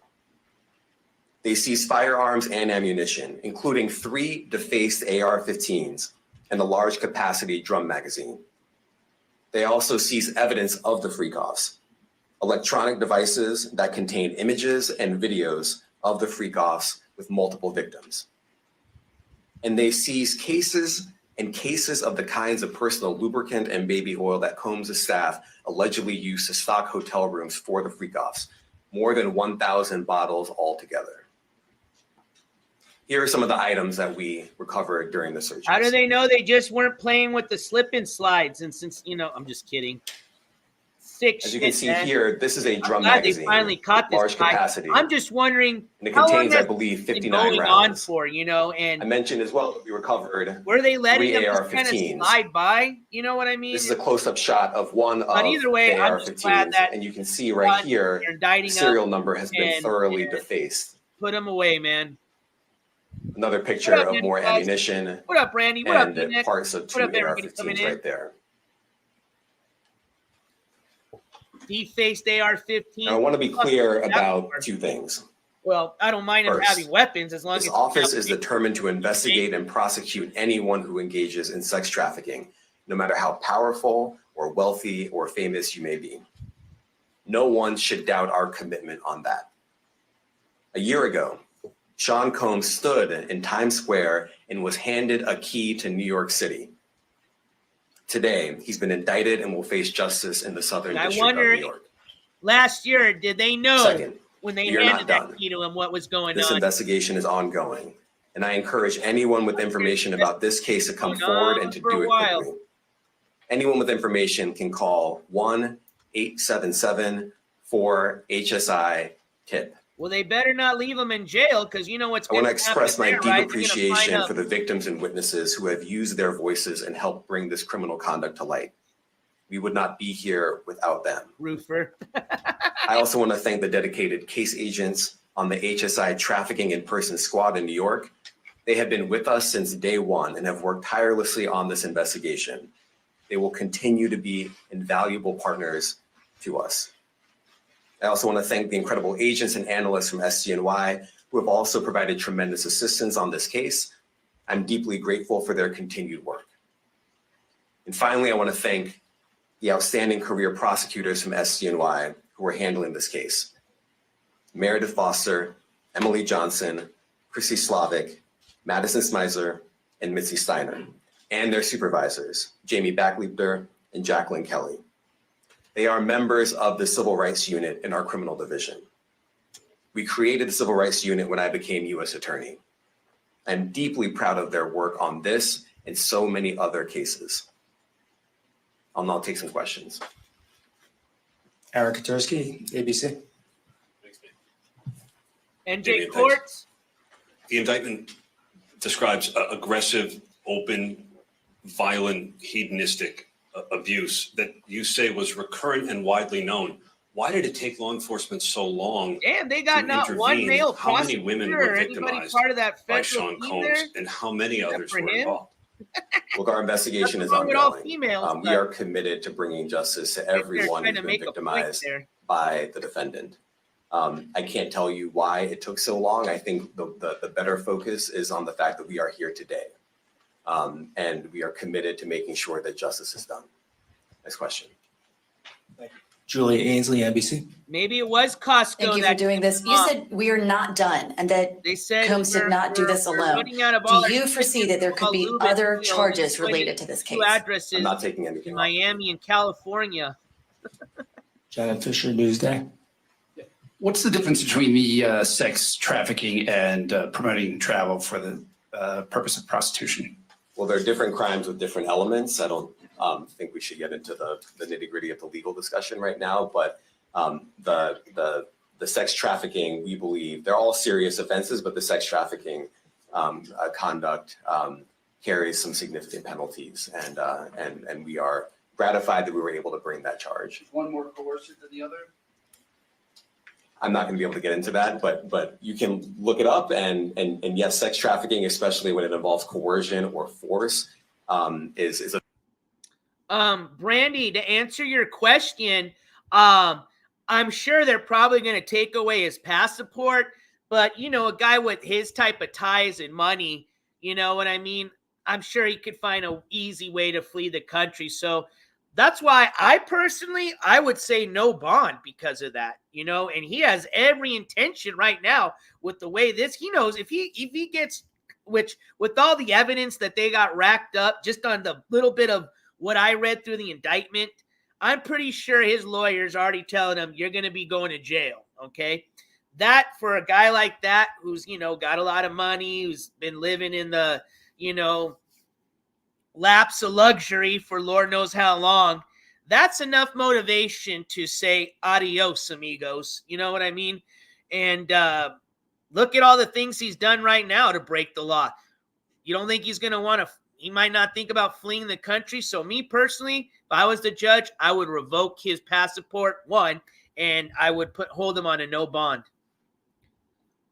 They seized firearms and ammunition, including 3 defaced AR-15s and a large capacity drum magazine. They also seized evidence of the freak-offs, electronic devices that contain images and videos of the freak-offs with multiple victims. And they seized cases and cases of the kinds of personal lubricant and baby oil that Combs' staff allegedly used to stock hotel rooms for the freak-offs, more than 1,000 bottles altogether. Here are some of the items that we recovered during the search. How do they know they just weren't playing with the slip-and slides? And since, I'm just kidding. As you can see here, this is a drum magazine. They finally caught this large capacity. I'm just wondering, and it contains, I believe, 59 rounds. On for, and I mentioned as well that we recovered. Were they letting them just kind of slide by? You know what I mean? This is a close-up shot of one of either way, the AR-15s, and you can see right here, the serial number has been thoroughly defaced. Put them away, man. Another picture of more ammunition. What up, Randy? What up, and parts of 2 AR-15s right there. Defaced AR-15. Now, I want to be clear about 2 things. Well, I don't mind them having weapons as long as this office is determined to investigate and prosecute anyone who engages in sex trafficking, no matter how powerful or wealthy or famous you may be. No one should doubt our commitment on that. A year ago, Sean Combs stood in Times Square and was handed a key to New York City. Today, he's been indicted and will face justice in the Southern District of New York. Last year, did they know Second, when they handed that key to him what was going on? This investigation is ongoing, And I encourage anyone with information about this case to come forward and to do it quickly. Anyone with information can call 1-877-4-HSI-TIP. Well, they better not leave them in jail, because you know what's I going want to to express my deep right? appreciation for the victims and witnesses who have used their voices and helped bring this criminal conduct to light. We would not be here without them. Roofer. I also want to thank the dedicated case agents on the HSI Trafficking in Person Squad in New York. They have been with us since day one and have worked tirelessly on this investigation. They will continue to be invaluable partners to us. I also want to thank the incredible agents and analysts from SDNY who have also provided tremendous assistance on this case. I'm deeply grateful for their continued work. And finally, I want to thank the outstanding career prosecutors from SDNY who are handling this case. Meredith Foster, Emily Johnson, Chrissy Slavic, Madison Smizer, and Mitzi Steiner, and their supervisors, Jamie Backleiter and Jacqueline Kelly. They are members of the Civil Rights Unit in our criminal division. We created the Civil Rights Unit when I became U.S. Attorney. I'm deeply proud of their work on this and so many other cases. I'll now take some questions. Eric Katursky, ABC. NJCourts. The indictment describes aggressive, open, violent, hedonistic abuse that you say was recurrent and widely known. Why did it take law enforcement so long? Damn, they got not one male How many women were victimized part of that by Sean Combs, and how many others were involved? Look, our investigation is ongoing. We are committed to bringing justice to everyone who's been victimized by the defendant. I can't tell you why it took so long. I think the better focus is on the fact that we are here today. And we are committed to making sure that justice is done. Next question. Thank you. Julia Ainsley, NBC. Maybe it was Costco. Thank you for doing this. You said we are not done and that they said Combs did not do this alone. Do you foresee that there could be other charges related to this case? Addresses I'm not taking anything in Miami and California. Janet Fisher, Newsday. What's the difference between the sex trafficking and promoting travel for the purpose of prostitution? Well, there are different crimes with different elements. I don't think we should get into the nitty-gritty of the legal discussion right now, but the sex trafficking, we believe, they're all serious offenses, but the sex trafficking conduct carries some significant penalties, and we are gratified that we were able to bring that charge. Is one more coercive than the other? I'm not going to be able to get into that, but you can look it up, and yes, sex trafficking, especially when it involves coercion or force, is a. Brandy, to answer your question, I'm sure they're probably going to take away his passport, but you know, a guy with his type of ties and money, you know what I mean? I'm sure he could find an easy way to flee the country. So that's why I would say no bond because of that, you know, and he has every intention right now with the way this, he knows if he gets, which with all the evidence that they got racked up just on the little bit of what I read through the indictment, I'm pretty sure his lawyer's already telling him you're going to be going to jail. Okay. That for a guy like that, who's, you know, got a lot of money, who's been living in the, you know, laps of luxury for Lord knows how long, that's enough motivation to say adios, amigos. You know what I mean? And look at all the things he's done right now to break the law. You don't think he's going to want to, he might not think about fleeing the country. So me personally, if I was the judge, I would revoke his passport, one, and I would hold him on a no bond.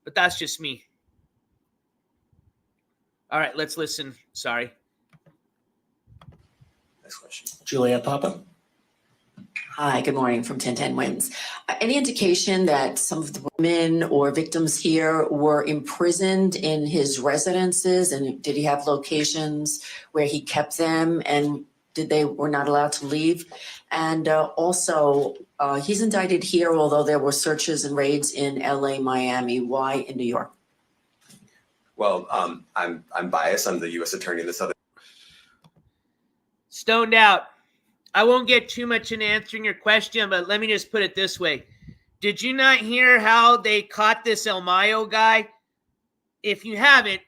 But that's just me. All right, let's listen. Sorry. Next question. Juliette Papa. Hi, good morning from 1010 Wins. Any indication that some of the women or victims here were imprisoned in his residences, and did he have locations where he kept them, and they were not allowed to leave? And also, he's indicted here, although there were searches and raids in LA, Miami. Why in New York? Well, I'm biased. I'm the U.S. attorney in this other. Stoned out. I won't get too much in answering your question, but let me just put it this way. Did you not hear how they caught this El Mayo guy? If you haven't,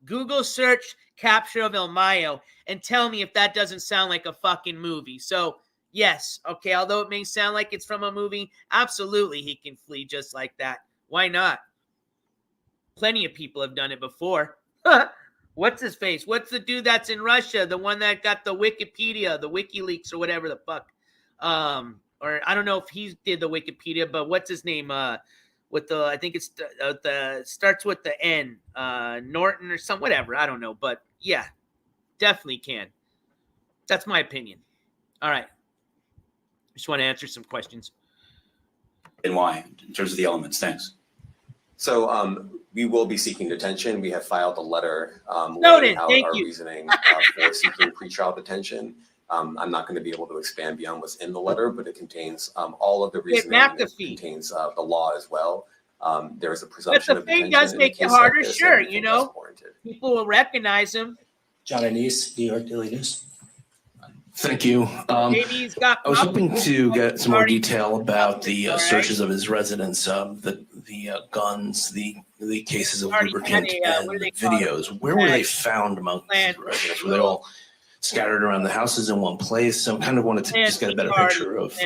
Google search capture of El Mayo and tell me if that doesn't sound like a fucking movie. So, yes, okay, although it may sound like it's from a movie, absolutely he can flee just like that. Why not? Plenty of people have done it before. What's his face? What's the dude that's in Russia? The one that got the Wikipedia, the WikiLeaks or whatever the fuck. Or I don't know if he did the Wikipedia, but what's his name? With the, I think it's the starts with the N, Norton or some, whatever. I don't know, but yeah, definitely can. That's my opinion. All right. Just want to answer some questions. And why, in terms of the elements? Thanks. So we will be seeking detention. We have filed a letter Noted. laying out Thank our you. reasoning for seeking pretrial detention. I'm not going to be able to expand beyond what's in the letter, but it contains all of the reasoning. It contains the law as well. There is a presumption of detention. But the fee does make it harder, sure, you know. People will recognize him. John Anise, New York Daily News. Thank you. Maybe he's got. I was hoping to get some more detail about the searches of his residence, the guns, the cases of lubricant, and the videos. Where were they found among the residents? Were they all scattered around the houses in one place? So I kind of wanted to just get a better picture of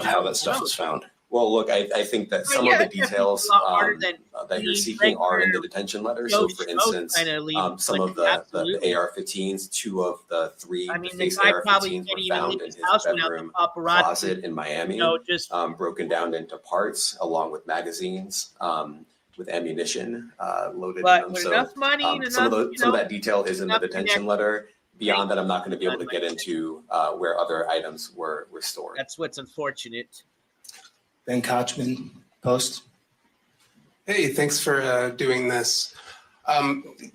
how that stuff was found. Well, look, I think that some of the details that you're seeking are in the detention letter. So, for instance, some of the AR-15s, 2 of the 3 defaced AR-15s were found in his bedroom closet in Miami, broken down into parts along with magazines, with ammunition loaded in them. So some of that detail is in the detention letter. Beyond that, I'm not going to be able to get into where other items were stored. That's what's unfortunate. Ben Kochman, Post. Hey, thanks for doing this.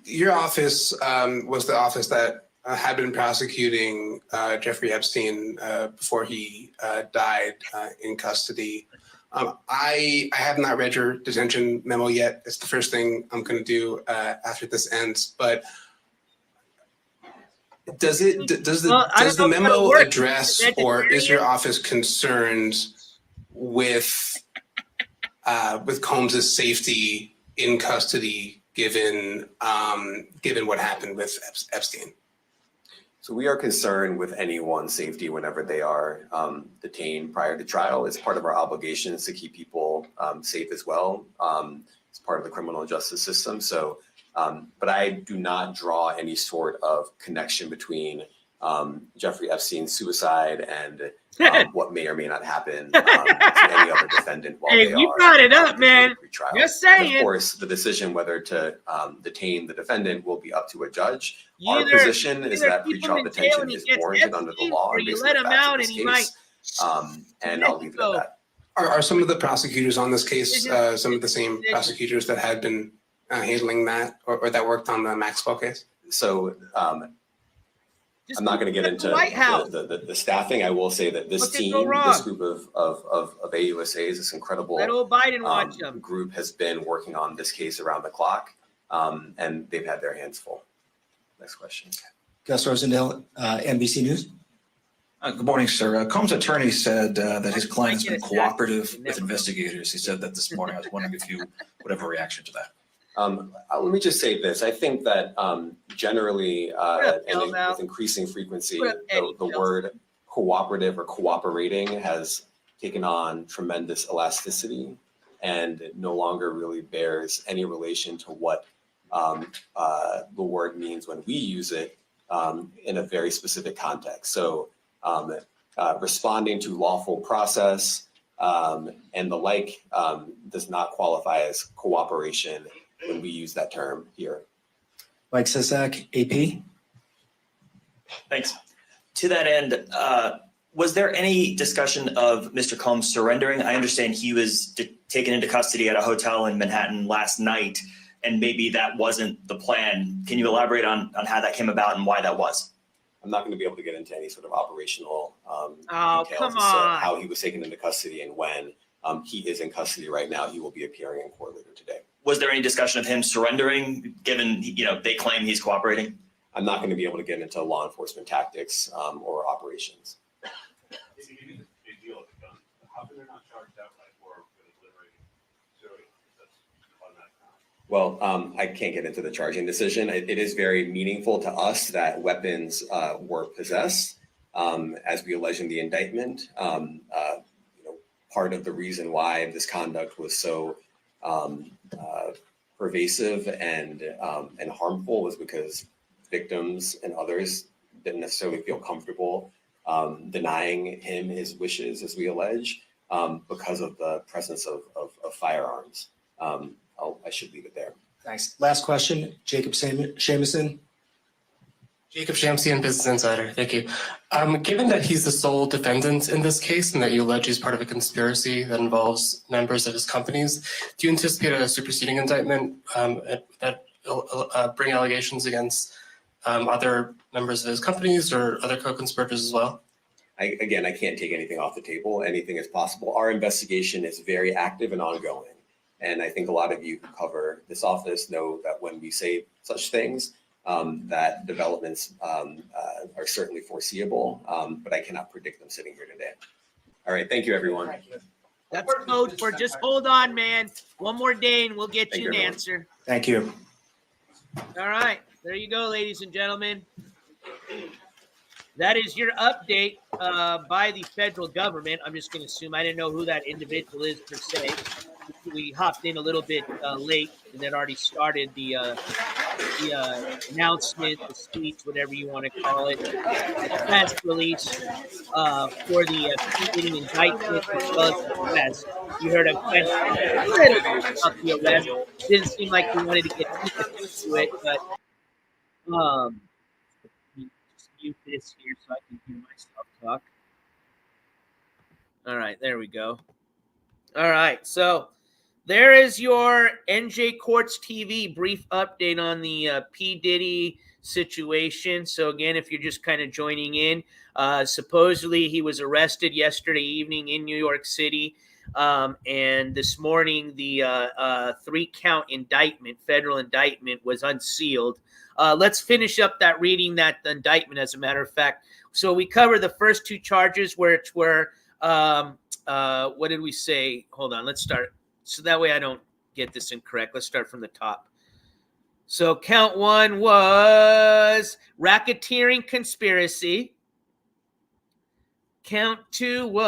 Your office was the office that had been prosecuting Jeffrey Epstein before he died in custody. I have not read your detention memo yet. It's the first thing I'm going to do after this ends. But does the memo address, or is your office concerned with Combs's safety in custody, given what happened with Epstein? So we are concerned with anyone's safety whenever they are detained prior to trial. It's part of our obligations to keep people safe as well. It's part of the criminal justice system. So, but I do not draw any sort of connection between Jeffrey Epstein's suicide and what may or may not happen to any other defendant while they are. You brought it up, man. Just saying. And of course, the decision whether to detain the defendant will be up to a judge. Our position is that pretrial detention is warranted under the law. Or you let him out and he might. And I'll leave it at that. Are some of the prosecutors on this case some of the same prosecutors that had been handling that, or that worked on the Maxwell case? So I'm not going to get into the staffing. I will say that this team, this group of AUSAs, this incredible group has been working on this case around the clock, and they've had their hands full. Next question. Gus Rosendale, NBC News. Good morning, sir. Combs' attorney said that his client has been cooperative with investigators. He said that this morning. I was wondering if you would have a reaction to that. Let me just say this. I think that generally and with increasing frequency, the word cooperative or cooperating has taken on tremendous elasticity and no longer really bears any relation to what the word means when we use it in a very specific context. So responding to lawful process and the like does not qualify as cooperation when we use that term here. Mike Sisak, AP. Thanks. To that end, was there any discussion of Mr. Combs surrendering? I understand he was taken into custody at a hotel in Manhattan last night, and maybe that wasn't the plan. Can you elaborate on how that came about and why that was? I'm not going to be able to get into any sort of operational details come as on. to how he was taken into custody and when. He is in custody right now. He will be appearing in court later today. Was there any discussion of him surrendering, given they claim he's cooperating? I'm not going to be able to get into law enforcement tactics or operations. Well, I can't get into the charging decision. It is very meaningful to us that weapons were possessed, as we allege in the indictment. Part of the reason why this conduct was so pervasive and harmful was because victims and others didn't necessarily feel comfortable denying him his wishes, as we allege, because of the presence of firearms. I should leave it there. Thanks. Last question, Jacob Shamison. Jacob Shamsian, Business Insider. Thank you. Given that he's the sole defendant in this case and that you allege he's part of a conspiracy that involves members of his companies, do you anticipate a superseding indictment that bring allegations against other members of his companies or other co-conspirators as well? I can't take anything off the table. Anything is possible. Our investigation is very active and ongoing. And I think a lot of you who cover this office know that when we say such things, that developments are certainly foreseeable, but I cannot predict them sitting here today. All right, thank you, everyone. That's code for just hold on, man. One more day and we'll get you an answer. Thank you. All right, there you go, ladies and gentlemen. That is your update by the federal government. I'm just going to assume I didn't know who that individual is per se. We hopped in a little bit late and then already started the announcement, the speech, whatever you want to call it, the press release for the pending indictment as well as the arrest. You heard a little bit about the arrest. Didn't seem like we wanted to get too much into it, but just mute this here so I can hear myself talk. All right, there we go. All right, so there is your NJCourts TV brief update on the P. Diddy situation. So again, if you're just kind of joining in, supposedly he was arrested yesterday evening in New York City. And this morning, the 3-count indictment, federal indictment, was unsealed. Let's finish up that reading that indictment, as a matter of fact. So we covered the first 2 charges, which were, what did we say? Hold on, let's start. So that way I don't get this incorrect. Let's start from the top. So count 1 was racketeering conspiracy. Count 2 was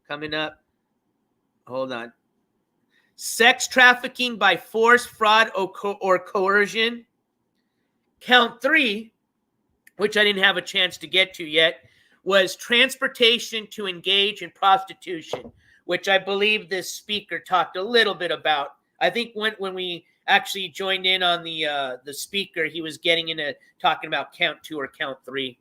coming up. Hold on. Sex trafficking by force, fraud, or coercion. Count 3, which I didn't have a chance to get to yet, was transportation to engage in prostitution, which I believe this speaker talked a little bit about. I think when we actually joined in on the speaker, he was getting into talking about count 2 or count 3.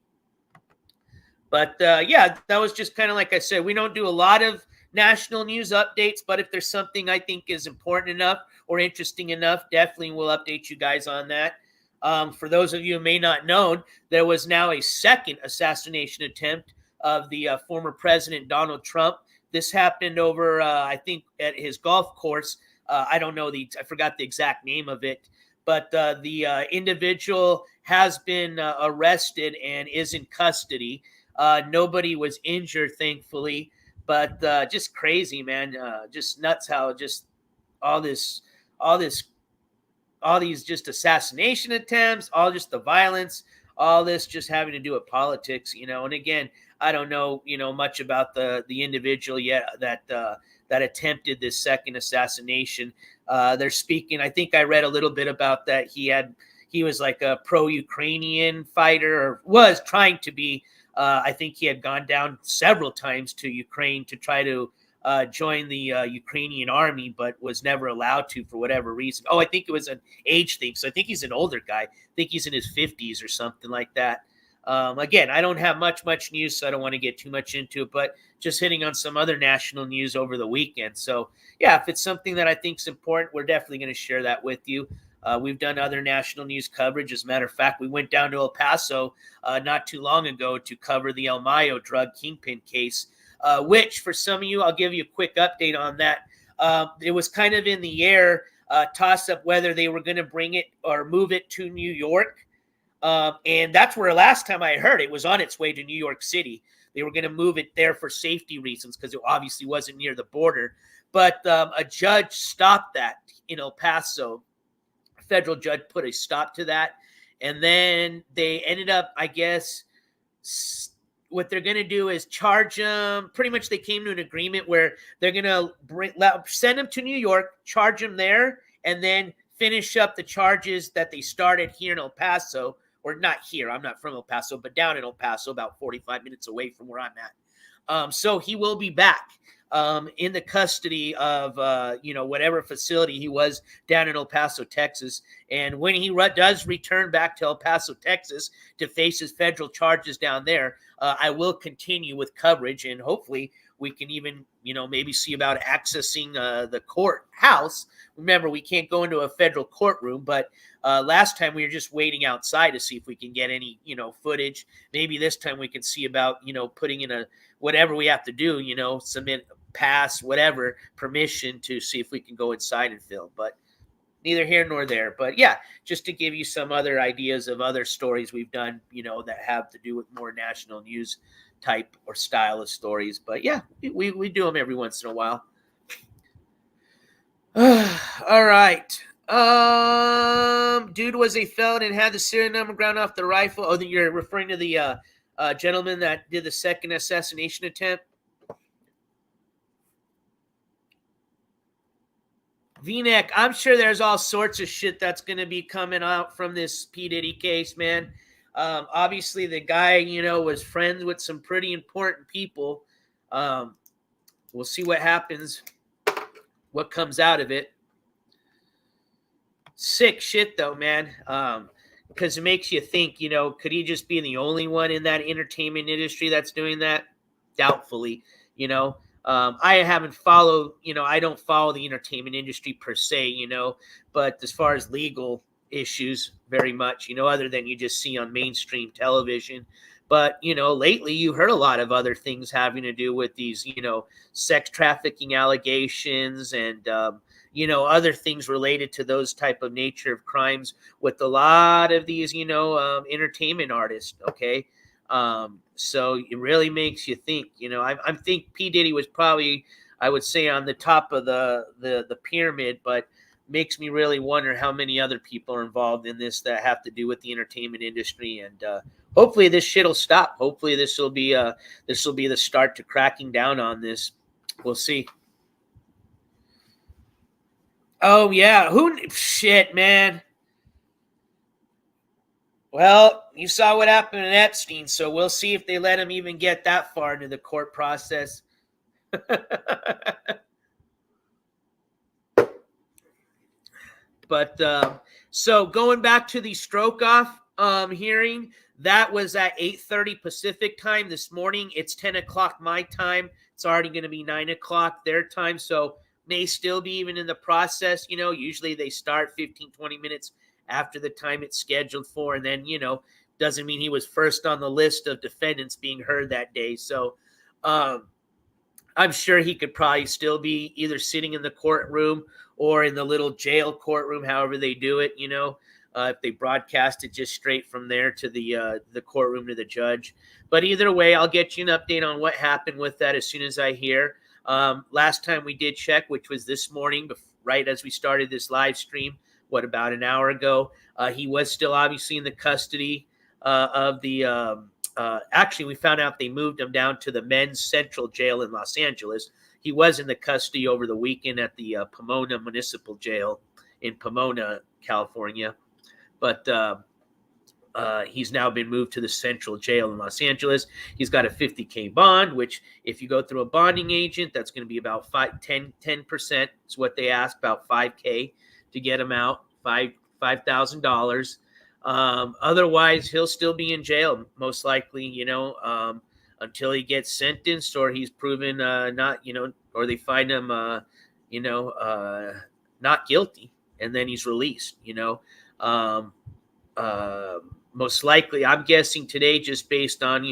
But yeah, that was just kind of like I said, we don't do a lot of national news updates, but if there's something I think is important enough or interesting enough, definitely we'll update you guys on that. For those of you who may not know, there was now a second assassination attempt of the former President Donald Trump. This happened over, I think, at his golf course. I don't know I forgot the exact name of it, but the individual has been arrested and is in custody. Nobody was injured, thankfully, but just crazy, man. Just nuts how just all these just assassination attempts, all just the violence, all this just having to do with politics, And again, I don't know, much about the individual yet that attempted this second assassination. They're speaking. I think I read a little bit about that. He was like a pro-Ukrainian fighter, or was trying to be. I think he had gone down several times to Ukraine to try to join the Ukrainian army, but was never allowed to for whatever reason. Oh, I think it was an age thing. So I think he's an older guy. I think he's in his 50s or something like that. Again, I don't have much news, so I don't want to get too much into it, but just hitting on some other national news over the weekend. So yeah, if it's something that I think is important, we're definitely going to share that with you. We've done other national news coverage. As a matter of fact, we went down to El Paso not too long ago to cover the El Mayo drug kingpin case, which for some of you, I'll give you a quick update on that. It was kind of in the air, toss up whether they were going to bring it or move it to New York. And that's where last time I heard it was on its way to New York City. They were going to move it there for safety reasons because it obviously wasn't near the border. But a judge stopped that in El Paso. A federal judge put a stop to that. And then they ended up, I guess, what they're going to do is charge them. Pretty much they came to an agreement where they're going to send them to New York, charge them there, and then finish up the charges that they started here in El Paso, or not here. I'm not from El Paso, but down in El Paso, about 45 minutes away from where I'm at. So he will be back in the custody of, whatever facility he was down in El Paso, Texas. And when he does return back to El Paso, Texas to face his federal charges down there, I will continue with coverage, and hopefully we can even, maybe see about accessing the courthouse. Remember, we can't go into a federal courtroom, but last time we were just waiting outside to see if we can get any, footage. Maybe this time we can see about, putting in whatever we have to do, submit pass, whatever, permission to see if we can go inside and film. But neither here nor there. But yeah, just to give you some other ideas of other stories we've done, that have to do with more national news type or style of stories. But yeah, we do them every once in a while. All right. Dude was a felon and had the serial number ground off the rifle. Oh, you're referring to the gentleman that did the second assassination attempt? V-neck, I'm sure there's all sorts of shit that's going to be coming out from this P. Diddy case, man. Obviously, the guy, was friends with some pretty important people. We'll see what happens, what comes out of it. Sick shit, though, man, because it makes you think, could he just be the only one in that entertainment industry that's doing that? Doubtfully, I haven't followed, I don't follow the entertainment industry per se, but as far as legal issues, very much, other than you just see on mainstream television. But, lately you heard a lot of other things having to do with these, sex trafficking allegations and, other things related to those type of nature of crimes with a lot of these, entertainment artists. Okay. So it really makes you think, I think P. Diddy was probably, I would say, on the top of the pyramid, but makes me really wonder how many other people are involved in this that have to do with the entertainment industry. And hopefully this shit will stop. Hopefully this will be the start to cracking down on this. We'll see. Oh yeah, shit, man. Well, you saw what happened to Epstein, so we'll see if they let him even get that far into the court process. But so going back to the Strokeoff hearing, that was at 8:30 Pacific time this morning. It's 10 o'clock my time. It's already going to be 9 o'clock their time, so may still be even in the process. Usually they start 15, 20 minutes after the time it's scheduled for, and then, doesn't mean he was first on the list of defendants being heard that day. So I'm sure he could probably still be either sitting in the courtroom or in the little jail courtroom, however they do it, if they broadcast it just straight from there to the courtroom to the judge. But either way, I'll get you an update on what happened with that as soon as I hear. Last time we did check, which was this morning, right as we started this live stream, about an hour ago, he was still obviously in the custody of the actually, we found out they moved him down to the men's central jail in Los Angeles. He was in the custody over the weekend at the Pomona Municipal Jail in Pomona, California. But he's now been moved to the central jail in Los Angeles. He's got a $50K bond, which if you go through a bonding agent, that's going to be about 10% is what they ask, about $5K to get him out, $5,000. Otherwise, he'll still be in jail, most likely, until he gets sentenced or he's proven not, or they find him, not guilty, and then he's released, most likely, I'm guessing today, just based on,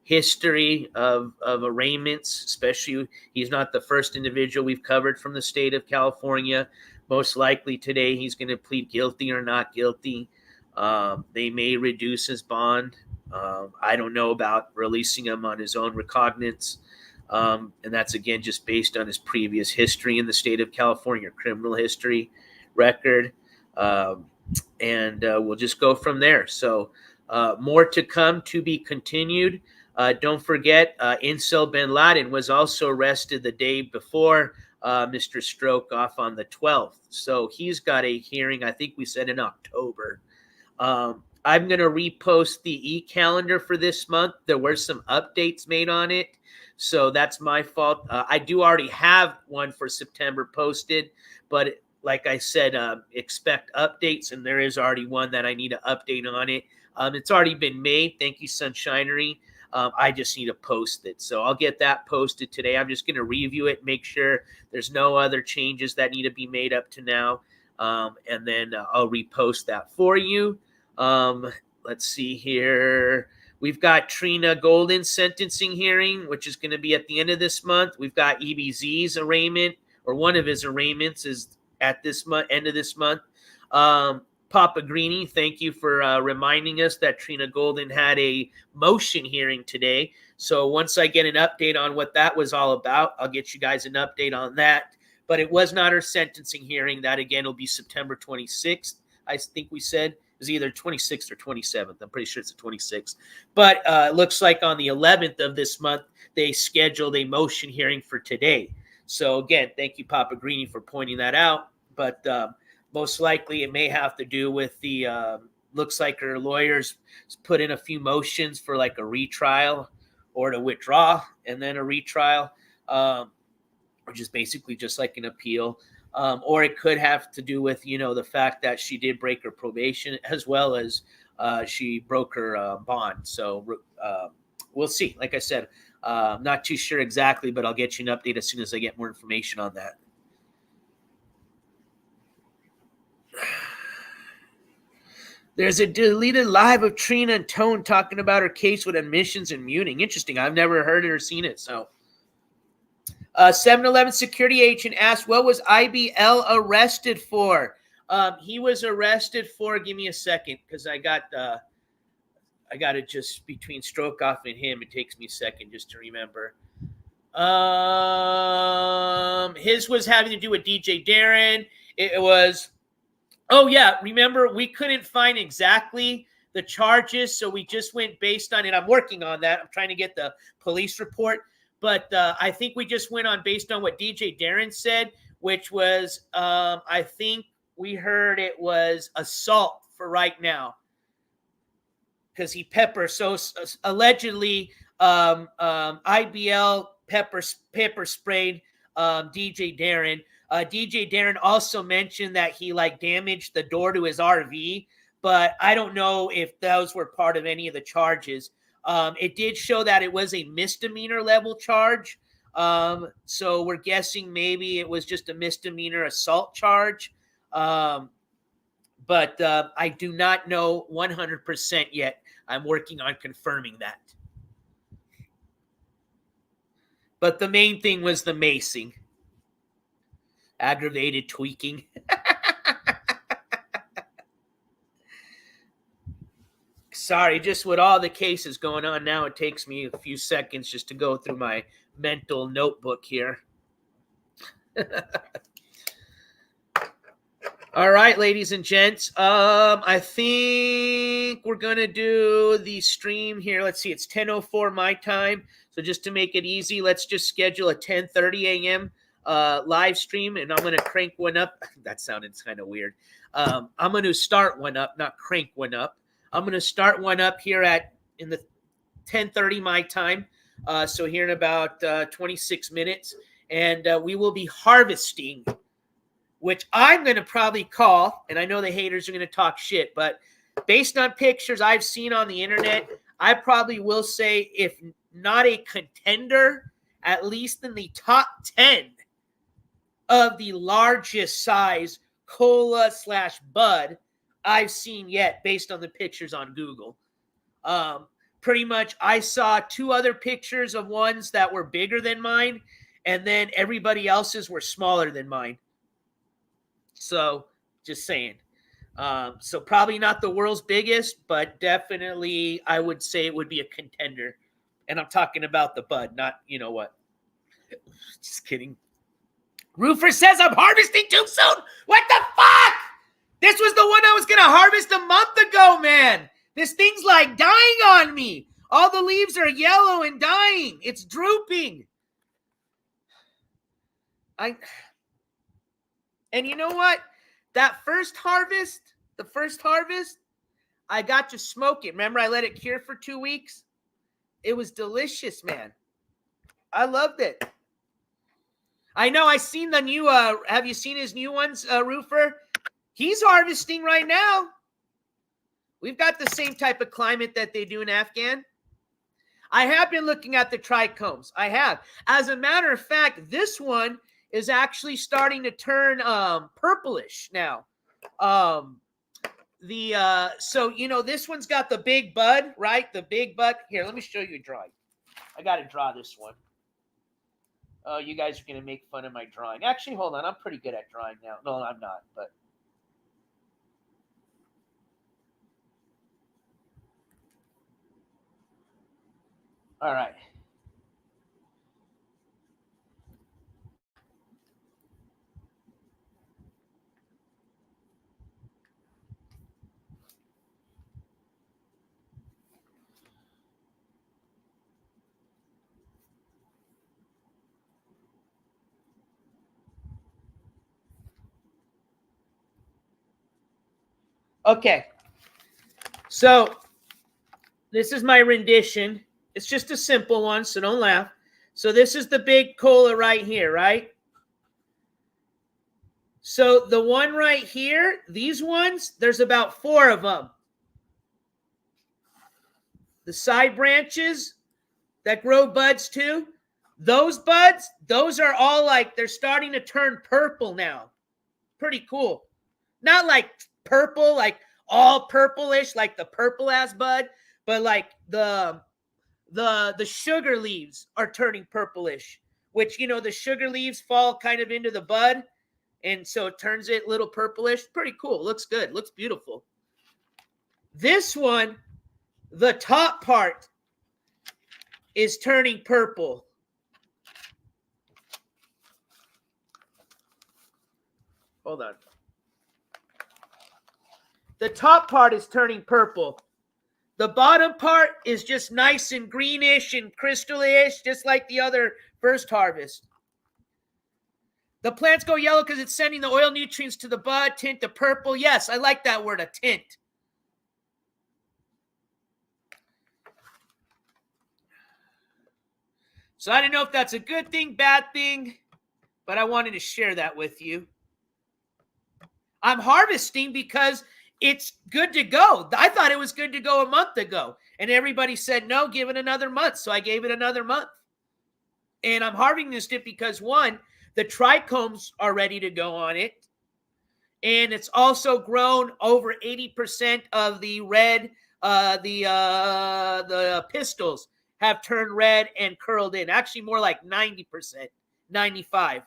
history of arraignments, especially he's not the first individual we've covered from the state of California. Most likely today he's going to plead guilty or not guilty. They may reduce his bond. I don't know about releasing him on his own recognizance. And that's, again, just based on his previous history in the state of California, criminal history record. And we'll just go from there. So more to come, to be continued. Don't forget, Incel bin Laden was also arrested the day before Mr. Strokeoff on the 12th. So he's got a hearing, I think we said in October. I'm going to repost the e-calendar for this month. There were some updates made on it, so that's my fault. I do already have one for September posted, but like I said, expect updates, and there is already one that I need to update on it. It's already been made. Thank you, Sunshinery. I just need to post it. So I'll get that posted today. I'm just going to review it, make sure there's no other changes that need to be made up to now, and then I'll repost that for you. Let's see here. We've got Trina Golden's sentencing hearing, which is going to be at the end of this month. We've got EBZ's arraignment, or one of his arraignments is at this month, end of this month. Papa Greeny, thank you for reminding us that Trina Golden had a motion hearing today. So once I get an update on what that was all about, I'll get you guys an update on that. But it was not her sentencing hearing. That, again, will be September 26th. I think we said it was either 26th or 27th. I'm pretty sure it's the 26th. But it looks like on the 11th of this month, they scheduled a motion hearing for today. So, again, thank you, Papa Greeny, for pointing that out. But most likely it may have to do with the looks like her lawyers put in a few motions for like a retrial or to withdraw and then a retrial, which is basically just like an appeal. Or it could have to do with, the fact that she did break her probation, as well as she broke her bond. So we'll see. Like I said, not too sure exactly, but I'll get you an update as soon as I get more information on that. There's a deleted live of Trina and Tone talking about her case with admissions and muting. Interesting. I've never heard it or seen it. So 7-Eleven security agent asked, what was IBL arrested for? He was arrested for, give me a second, because I got it just between Strokeoff and him. It takes me a second just to remember. His was having to do with DJ Darren. It was, oh yeah, remember, we couldn't find exactly the charges, so we just went based on it. I'm working on that. I'm trying to get the police report. But I think we just went on based on what DJ Darren said, which was, I think we heard it was assault for right now. Because he allegedly IBL pepper sprayed DJ Darren. DJ Darren also mentioned that he damaged the door to his RV, but I don't know if those were part of any of the charges. It did show that it was a misdemeanor level charge. So we're guessing maybe it was just a misdemeanor assault charge. But I do not know 100% yet. I'm working on confirming that. But the main thing was the macing. Aggravated tweaking. Sorry, just with all the cases going on now, it takes me a few seconds just to go through my mental notebook here. All right, ladies and gents. I think we're going to do the stream here. Let's see, it's 10:04 my time. So just to make it easy, let's just schedule a 10:30 a.m. Live stream, and I'm going to crank one up. That sounded kind of weird. I'm going to start one up, not crank one up. I'm going to start one up here in the 10:30 my time. So here in about 26 minutes, and we will be harvesting, which I'm going to probably call, and I know the haters are going to talk shit, but based on pictures I've seen on the internet, I probably will say, if not a contender, at least in the top 10 of the largest size cola/bud I've seen yet, based on the pictures on Google. Pretty much, I saw two other pictures of ones that were bigger than mine, and then everybody else's were smaller than mine. So, just saying. So probably not the world's biggest, but definitely I would say it would be a contender. And I'm talking about the bud, not you know what. Just kidding. Roofer says I'm harvesting too soon. What the fuck? This was the one I was going to harvest a month ago, man. This thing's like dying on me. All the leaves are yellow and dying. It's drooping. And you know what? That first harvest, I got to smoke it. Remember, I let it cure for 2 weeks? It was delicious, man. I loved it. I know. I seen the new. Have you seen his new ones, Roofer? He's harvesting right now. We've got the same type of climate that they do in Afghan. I have been looking at the trichomes. I have. As a matter of fact, this one is actually starting to turn purplish now. So you know, this one's got the big bud, right? The big bud. Here, let me show you a drawing. I got to draw this one. Oh, you guys are going to make fun of my drawing. Actually, hold on. I'm pretty good at drawing now. No, I'm not, but. All right. Okay. So this is my rendition. It's just a simple one, so don't laugh. So this is the big cola right here, right? So the one right here, these ones, there's about 4 of them. The side branches that grow buds too, those buds, those are all like, they're starting to turn purple now. Pretty cool. Not like purple, like all purplish, like the purple ass bud, but like the sugar leaves are turning purplish, which, you know, the sugar leaves fall kind of into the bud, and so it turns it a little purplish. Pretty cool. Looks good. Looks beautiful. This one, the top part is turning purple. Hold on. The top part is turning purple. The bottom part is just nice and greenish and crystallish, just like the other first harvest. The plants go yellow because it's sending the oil nutrients to the bud, tint to purple. Yes, I like that word, a tint. So I don't know if that's a good thing, bad thing, but I wanted to share that with you. I'm harvesting because it's good to go. I thought it was good to go a month ago. And everybody said, no, give it another month. So I gave it another month. And I'm harvesting it because, one, the trichomes are ready to go on it. And it's also grown over 80% of the red, the pistils have turned red and curled in. Actually, more like 90%, 95%,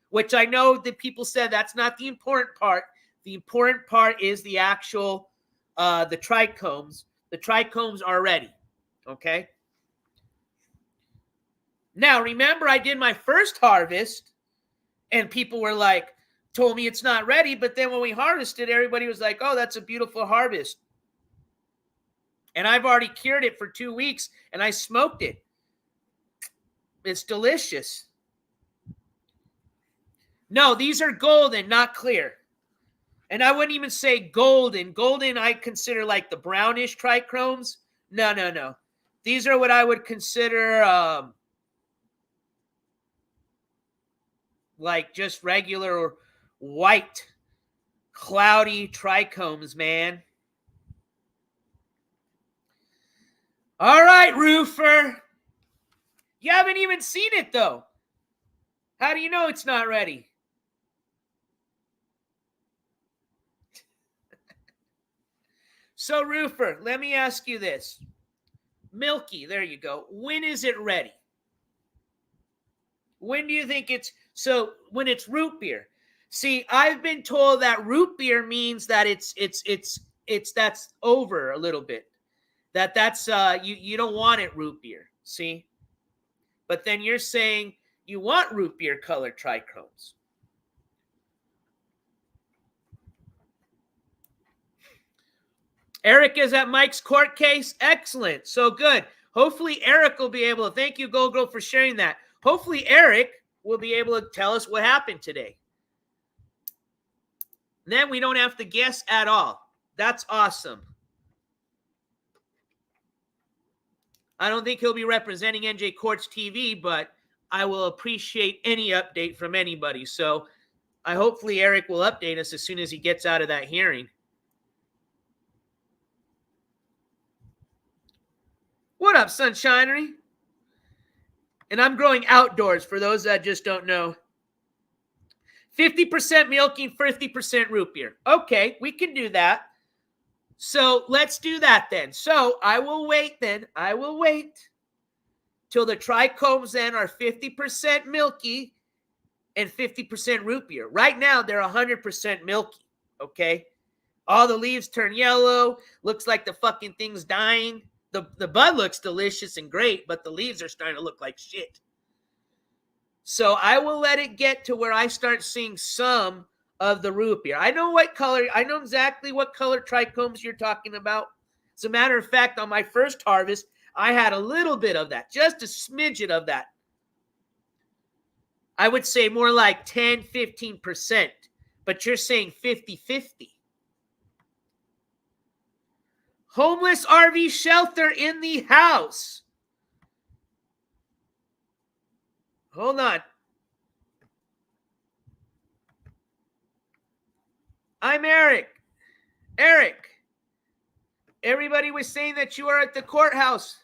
which I know that people said that's not the important part. The important part is the actual, the trichomes. The trichomes are ready, okay? Now, remember, I did my first harvest, and people were like, told me it's not ready, but then when we harvested, everybody was like, oh, that's a beautiful harvest. And I've already cured it for 2 weeks, and I smoked it. It's delicious. No, these are golden, not clear. And I wouldn't even say golden. Golden I consider like the brownish trichromes. No. These are what I would consider like just regular white, cloudy trichomes, man. All right, Roofer. You haven't even seen it, though. How do you know it's not ready? So, Roofer, let me ask you this. Milky, there you go. When is it ready? When do you think it's... So, when it's root beer. See, I've been told that root beer means that that's over a little bit. That's you don't want it root beer. See, but then you're saying you want root beer colored trichromes. Eric is at Mike's court case. Excellent. So good. Hopefully Eric will be able to, thank you, Go for sharing that. Hopefully Eric will be able to tell us what happened today. Then we don't have to guess at all. That's awesome. I don't think he'll be representing NJCourts TV, but I will appreciate any update from anybody. So hopefully Eric will update us as soon as he gets out of that hearing. What up, Sunshinery? And I'm growing outdoors for those that just don't know. 50% milking, 50% root beer. Okay, we can do that. So let's do that then. So I will wait then. I will wait till the trichomes then are 50% milky and 50% root beer. Right now, they're 100% milky, okay? All the leaves turn yellow. Looks like the fucking thing's dying. The bud looks delicious and great, but the leaves are starting to look like shit. So I will let it get to where I start seeing some of the root beer. I know what color. I know exactly what color trichomes you're talking about. As a matter of fact, on my first harvest, I had a little bit of that, just a smidget of that. I would say more like 10, 15%, but you're saying 50-50. Homeless RV shelter in the house. Hold on. I'm Eric. Eric. Everybody was saying that you are at the courthouse.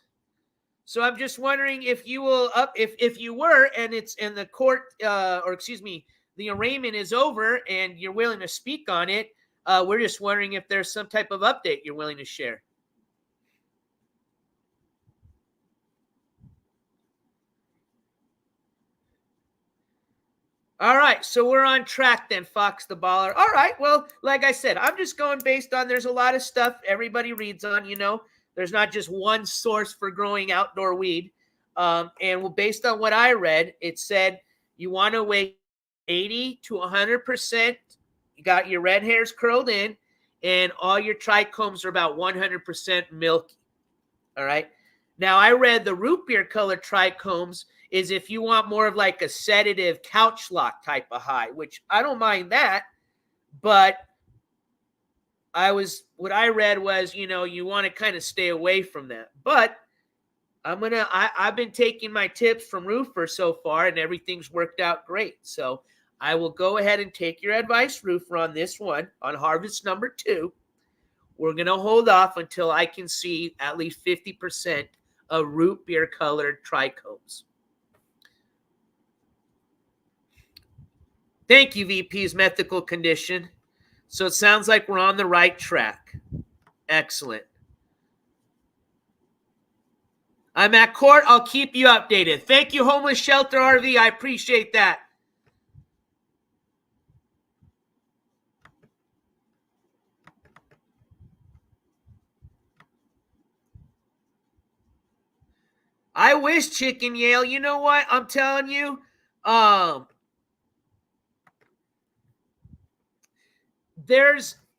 So I'm just wondering if you will if you were and it's in the court the arraignment is over and you're willing to speak on it. We're just wondering if there's some type of update you're willing to share. All right, so we're on track then, Fox the Baller. All right, well, like I said, I'm just going based on there's a lot of stuff everybody reads on, you know. There's not just one source for growing outdoor weed. And based on what I read, it said you want to wait 80 to 100%. You got your red hairs curled in, and all your trichomes are about 100% milky. All right. Now, I read the root beer colored trichomes is if you want more of like a sedative couch lock type of high, which I don't mind that. But what I read was, you know, you want to kind of stay away from that. But I've been taking my tips from Roofer so far, and everything's worked out great. So I will go ahead and take your advice, Roofer, on this one, on harvest number 2. We're going to hold off until I can see at least 50% of root beer colored trichomes. Thank you, VP's Mythical Condition. So it sounds like we're on the right track. Excellent. I'm at court. I'll keep you updated. Thank you, Homeless Shelter RV. I appreciate that. I wish, Chicken Yale. You know what? I'm telling you.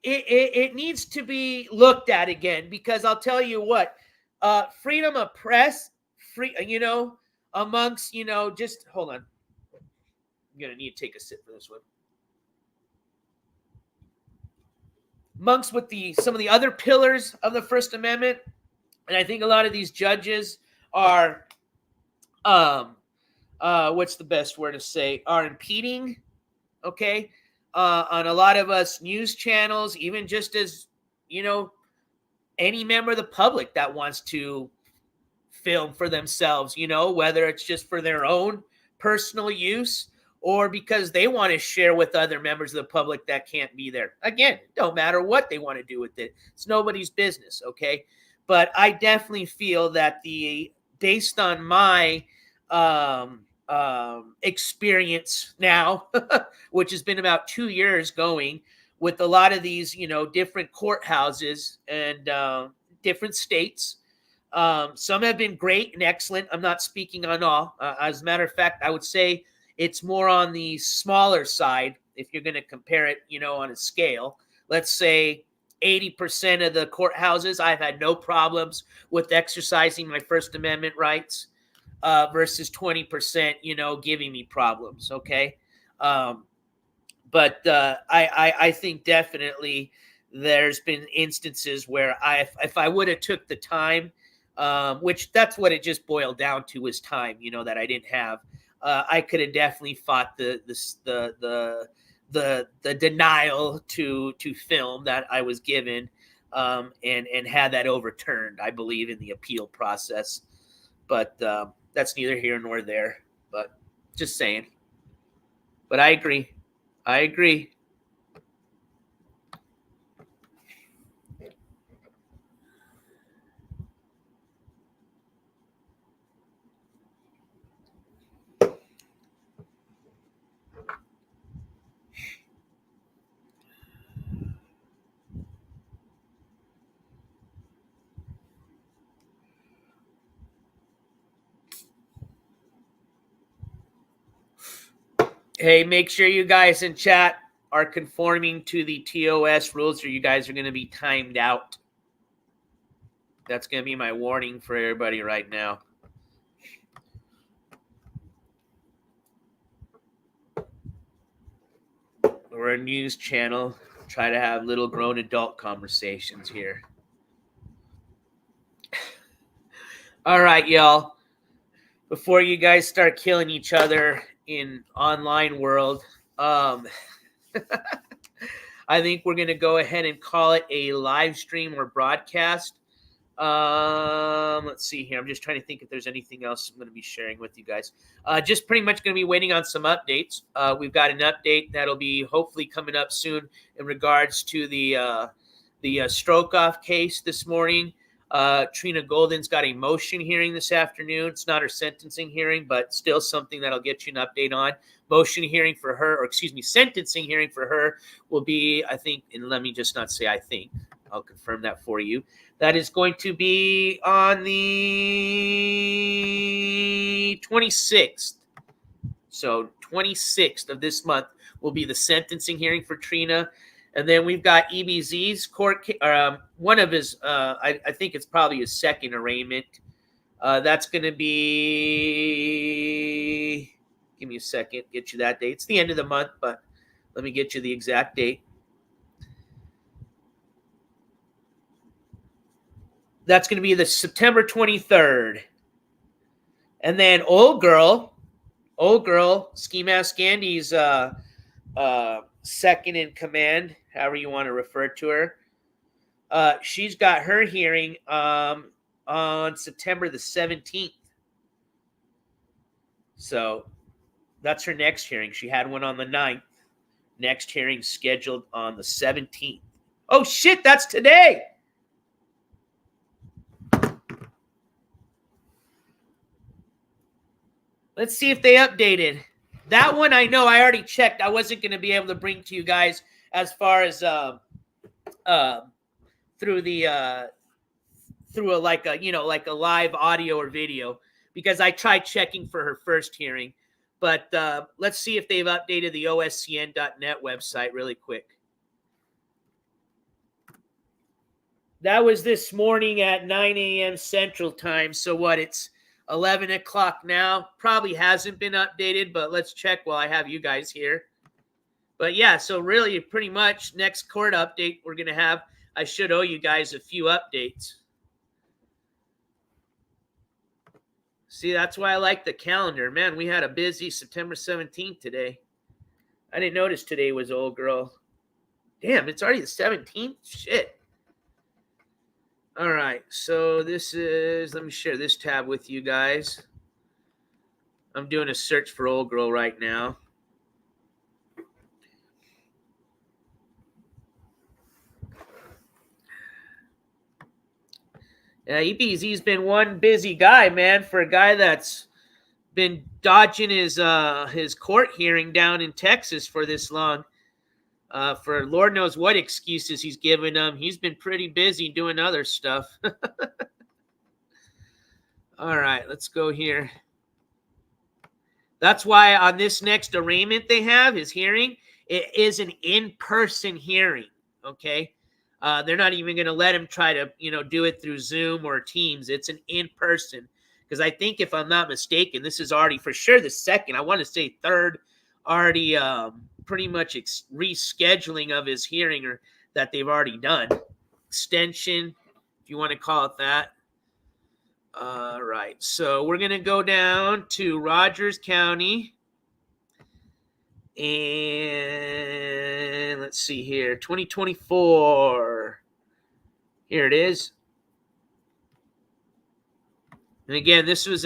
It needs to be looked at again, because I'll tell you what, freedom of press, amongst, just hold on. I'm going to need to take a sip for this one. Amongst with some of the other pillars of the First Amendment, and I think a lot of these judges are, what's the best word to say, are impeding, okay, on a lot of us news channels, even just as, any member of the public that wants to film for themselves, whether it's just for their own personal use or because they want to share with other members of the public that can't be there. Again, don't matter what they want to do with it. It's nobody's business, okay? But I definitely feel that based on my experience now, which has been about 2 years going with a lot of these, different courthouses and different states. Some have been great and excellent. I'm not speaking on all. As a matter of fact, I would say it's more on the smaller side if you're going to compare it, on a scale. Let's say 80% of the courthouses, I've had no problems with exercising my First Amendment rights versus 20%, giving me problems, okay? But I think definitely there's been instances where if I would have took the time, which that's what it just boiled down to was time, that I didn't have. I could have definitely fought the denial to film that I was given, and had that overturned, I believe, in the appeal process. But that's neither here nor there. But just saying. But I agree. Hey, make sure you guys in chat are conforming to the TOS rules or you guys are going to be timed out. That's going to be my warning for everybody right now. We're a news channel. Try to have little grown adult conversations here. All right, y'all. Before you guys start killing each other in online world, I think we're going to go ahead and call it a live stream or broadcast. Let's see here. I'm just trying to think if there's anything else I'm going to be sharing with you guys. Just pretty much going to be waiting on some updates. We've got an update that'll be hopefully coming up soon in regards to the Strokeoff case this morning. Trina Golden's got a motion hearing this afternoon. It's not her sentencing hearing, but still something that'll get you an update on. Motion hearing for her, or excuse me, sentencing hearing for her will be, I think, and let me just not say I think, I'll confirm that for you. That is going to be on the 26th. So 26th of this month will be the sentencing hearing for Trina. And then we've got EBZ's court, one of his, I think it's probably his second arraignment. That's going to be, give me a second, get you that date. It's the end of the month, but let me get you the exact date. That's going to be the September 23rd. And then old girl, Ski Mask Andy's second in command, however you want to refer to her. She's got her hearing on September the 17th. So that's her next hearing. She had one on the 9th. Next hearing scheduled on the 17th. Oh, shit, that's today. Let's see if they updated. That one I know I already checked. I wasn't going to be able to bring to you guys as far as through a like a live audio or video, because I tried checking for her first hearing. But let's see if they've updated the oscn.net website really quick. That was this morning at 9 a.m. Central Time. So what, it's 11 o'clock now. Probably hasn't been updated, but let's check while I have you guys here. But yeah, so really pretty much next court update we're going to have, I should owe you guys a few updates. See, that's why I like the calendar. Man, we had a busy September 17th today. I didn't notice today was old girl. Damn, it's already the 17th? Shit. All right, so this is, let me share this tab with you guys. I'm doing a search for old girl right now. Yeah, EBZ's been one busy guy, man, for a guy that's been dodging his court hearing down in Texas for this long. For Lord knows what excuses he's given them. He's been pretty busy doing other stuff. All right, let's go here. That's why on this next arraignment they have, his hearing, it is an in-person hearing, okay? They're not even going to let him try to, do it through Zoom or Teams. It's an in-person. Because I think, if I'm not mistaken, this is already for sure the second, I want to say third, already pretty much rescheduling of his hearing or that they've already done. Extension, if you want to call it that. All right, so we're going to go down to Rogers County. And let's see here, 2024. Here it is. And again, this was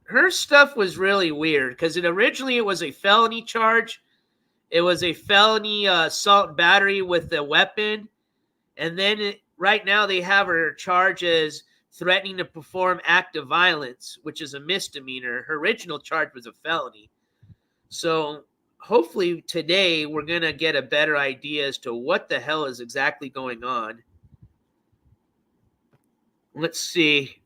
her stuff was really weird because originally it was a felony charge. It was a felony assault and battery with a weapon. And then right now they have her charged as threatening to perform act of violence, which is a misdemeanor. Her original charge was a felony. So hopefully today we're going to get a better idea as to what the hell is exactly going on. Let's see.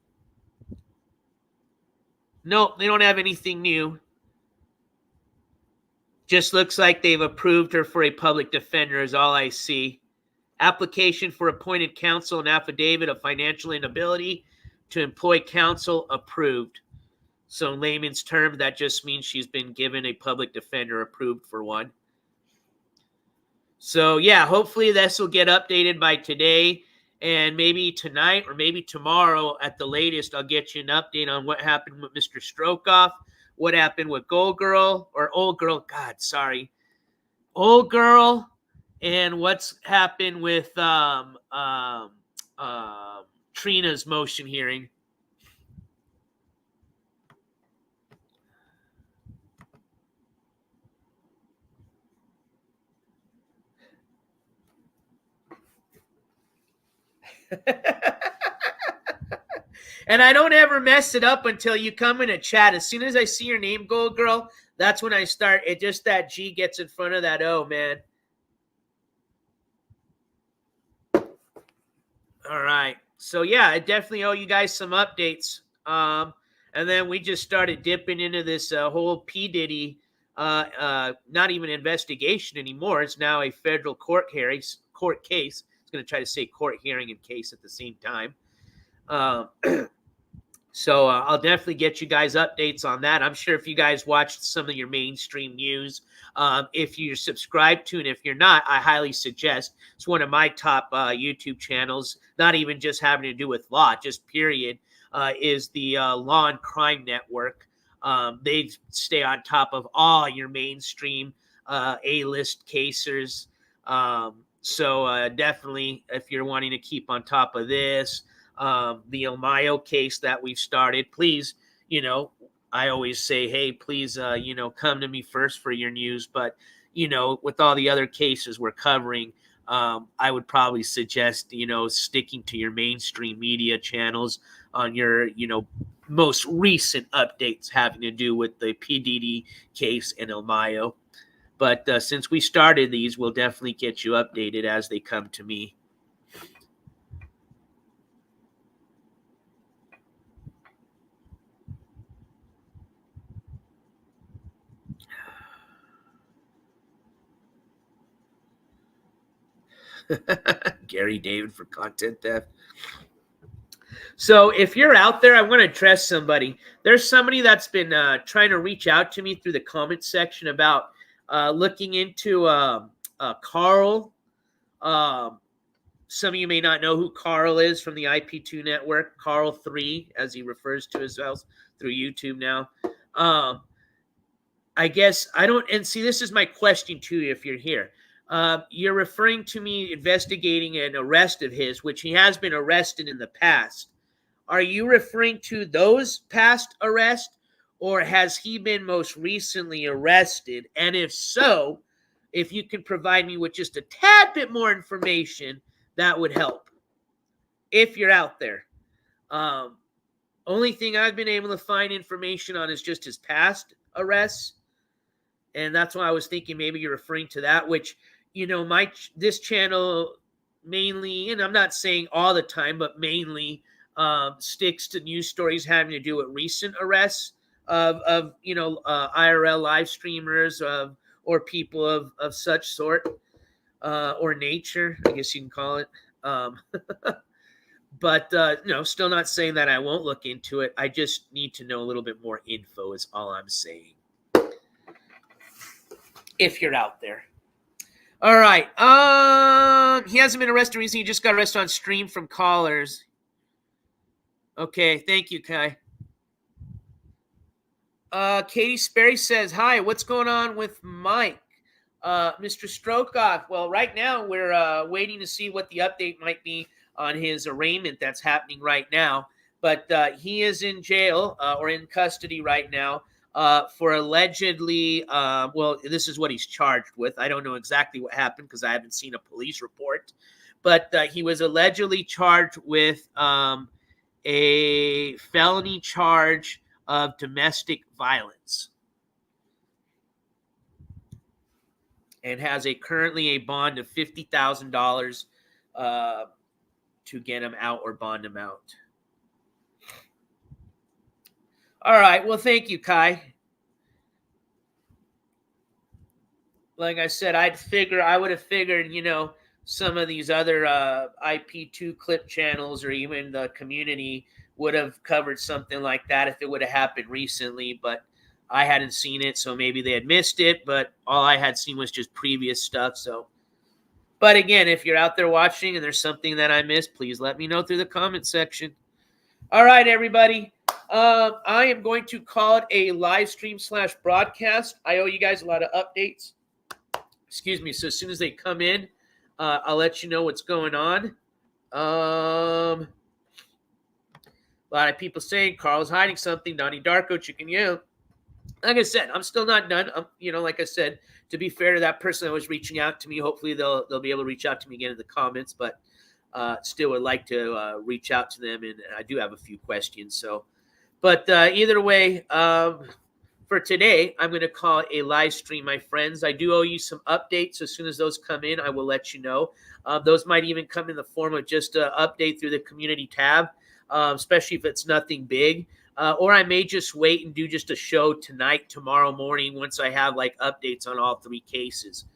Nope, they don't have anything new. Just looks like they've approved her for a public defender is all I see. Application for appointed counsel and affidavit of financial inability to employ counsel approved. So in layman's terms, that just means she's been given a public defender approved for one. So yeah, hopefully this will get updated by today. And maybe tonight or maybe tomorrow at the latest, I'll get you an update on what happened with Mr. Strokeoff, what happened with Old Girl, and what's happened with Trina's motion hearing. And I don't ever mess it up until you come in a chat. As soon as I see your name, Gold Girl, that's when I start. It just that G gets in front of that O, man. All right. So, yeah, I definitely owe you guys some updates. And then we just started dipping into this whole P. Diddy, not even investigation anymore. It's now a federal court case. I was going to try to say court hearing and case at the same time. So I'll definitely get you guys updates on that. I'm sure if you guys watched some of your mainstream news, if you're subscribed to, and if you're not, I highly suggest. It's one of my top YouTube channels, not even just having to do with law, just period, is the Law and Crime Network. They stay on top of all your mainstream A-list casers. So definitely, if you're wanting to keep on top of this, the Elmayo case that we've started, please, I always say, hey, please, come to me first for your news. But, with all the other cases we're covering, I would probably suggest, sticking to your mainstream media channels on your, most recent updates having to do with the PDD case and Elmayo. But since we started these, we'll definitely get you updated as they come to me. Gary David for content theft. So if you're out there, I'm going to address somebody. There's somebody that's been trying to reach out to me through the comment section about looking into Carl. Some of you may not know who Carl is from the IP2 network. Carl 3, as he refers to himself through YouTube now. I guess I don't, and see, this is my question to you if you're here. You're referring to me investigating an arrest of his, which he has been arrested in the past. Are you referring to those past arrests, or has he been most recently arrested? And if so, if you can provide me with just a tad bit more information, that would help. If you're out there. Only thing I've been able to find information on is just his past arrests. And that's why I was thinking maybe you're referring to that, which, this channel mainly, and I'm not saying all the time, but mainly sticks to news stories having to do with recent arrests of IRL live streamers or people of such sort or nature, I guess you can call it. But still not saying that I won't look into it. I just need to know a little bit more info is all I'm saying. If you're out there. All right. He hasn't been arrested recently. He just got arrested on stream from callers. Okay, thank you, Kai. Katie Sperry says, hi, what's going on with Mike? Mr. Strokeoff, well, right now we're waiting to see what the update might be on his arraignment that's happening right now. But he is in jail or in custody right now for allegedly, this is what he's charged with. I don't know exactly what happened because I haven't seen a police report. But he was allegedly charged with a felony charge of domestic violence. And has currently a bond of $50,000 to get him out or bond him out. All right. Well, thank you, Kai. Like I said, I would have figured, some of these other IP2 clip channels or even the community would have covered something like that if it would have happened recently, but I hadn't seen it, so maybe they had missed it, but all I had seen was just previous stuff. So, but again, if you're out there watching and there's something that I missed, please let me know through the comment section. All right, everybody. I am going to call it a live stream / broadcast. I owe you guys a lot of updates. Excuse me. So as soon as they come in, I'll let you know what's going on. A lot of people saying Carl's hiding something. Donnie Darko, Chicken Yell. Like I said, I'm still not done. Like I said, to be fair to that person that was reaching out to me, hopefully they'll be able to reach out to me again in the comments. But still would like to reach out to them, and I do have a few questions. So, but either way, for today, I'm going to call it a live stream, my friends. I do owe you some updates. As soon as those come in, I will let you know. Those might even come in the form of just an update through the community tab, especially if it's nothing big. Or I may just wait and do just a show tonight, tomorrow morning, once I have updates on all 3 cases.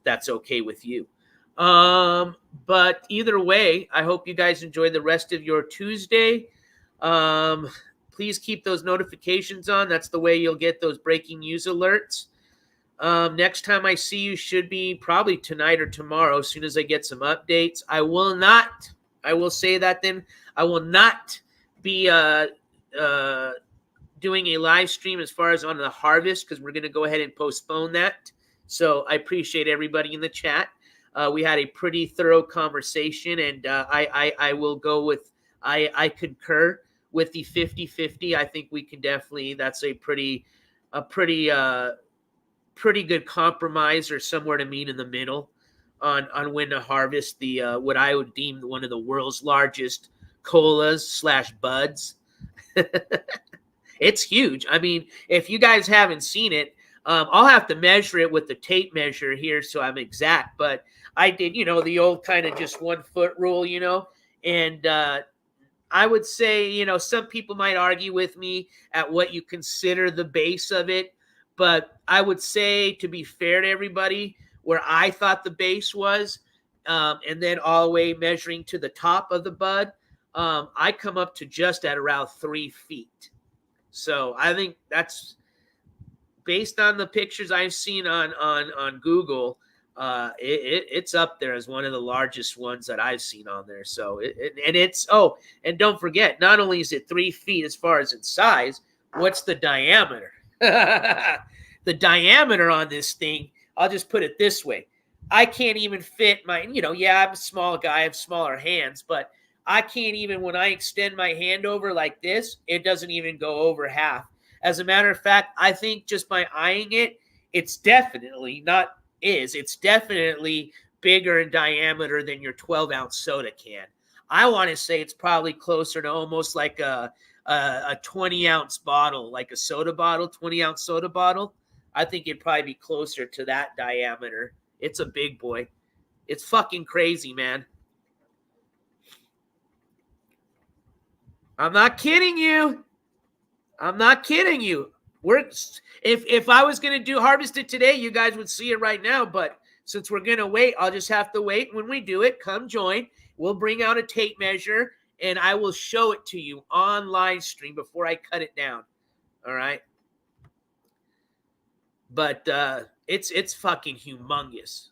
That's okay with you. But either way, I hope you guys enjoy the rest of your Tuesday. Please keep those notifications on. That's the way you'll get those breaking news alerts. Next time I see you should be probably tonight or tomorrow, as soon as I get some updates. I will say that then, I will not be doing a live stream as far as on the harvest, because we're going to go ahead and postpone that. So I appreciate everybody in the chat. We had a pretty thorough conversation, and I will go with, I concur with the 50-50. I think we can definitely, that's a pretty good compromise, or somewhere to meet in the middle on when to harvest the what I would deem one of the world's largest colas / buds. It's huge. I mean, if you guys haven't seen it, I'll have to measure it with the tape measure here so I'm exact. But I did, the old kind of just 1 foot rule, and I would say, some people might argue with me at what you consider the base of it. But I would say, to be fair to everybody, where I thought the base was, and then all the way measuring to the top of the bud, I come up to just at around 3 feet. So I think that's based on the pictures I've seen on Google. It's up there as one of the largest ones that I've seen on there. So and don't forget, not only is it 3 feet as far as its size, what's the diameter? The diameter on this thing, I'll just put it this way. I can't even fit my, I'm a small guy, I have smaller hands, but I can't even, when I extend my hand over like this, it doesn't even go over half. As a matter of fact, I think just by eyeing it, it's definitely bigger in diameter than your 12-ounce soda can. I want to say it's probably closer to almost like a a 20-ounce bottle, like a soda bottle, 20-ounce soda bottle. I think it'd probably be closer to that diameter. It's a big boy. It's fucking crazy, man. I'm not kidding you. I'm not kidding you. If I was going to harvest it today, you guys would see it right now. But since we're going to wait, I'll just have to wait. When we do it, come join. We'll bring out a tape measure, and I will show it to you on live stream before I cut it down. All right? But it's fucking humongous.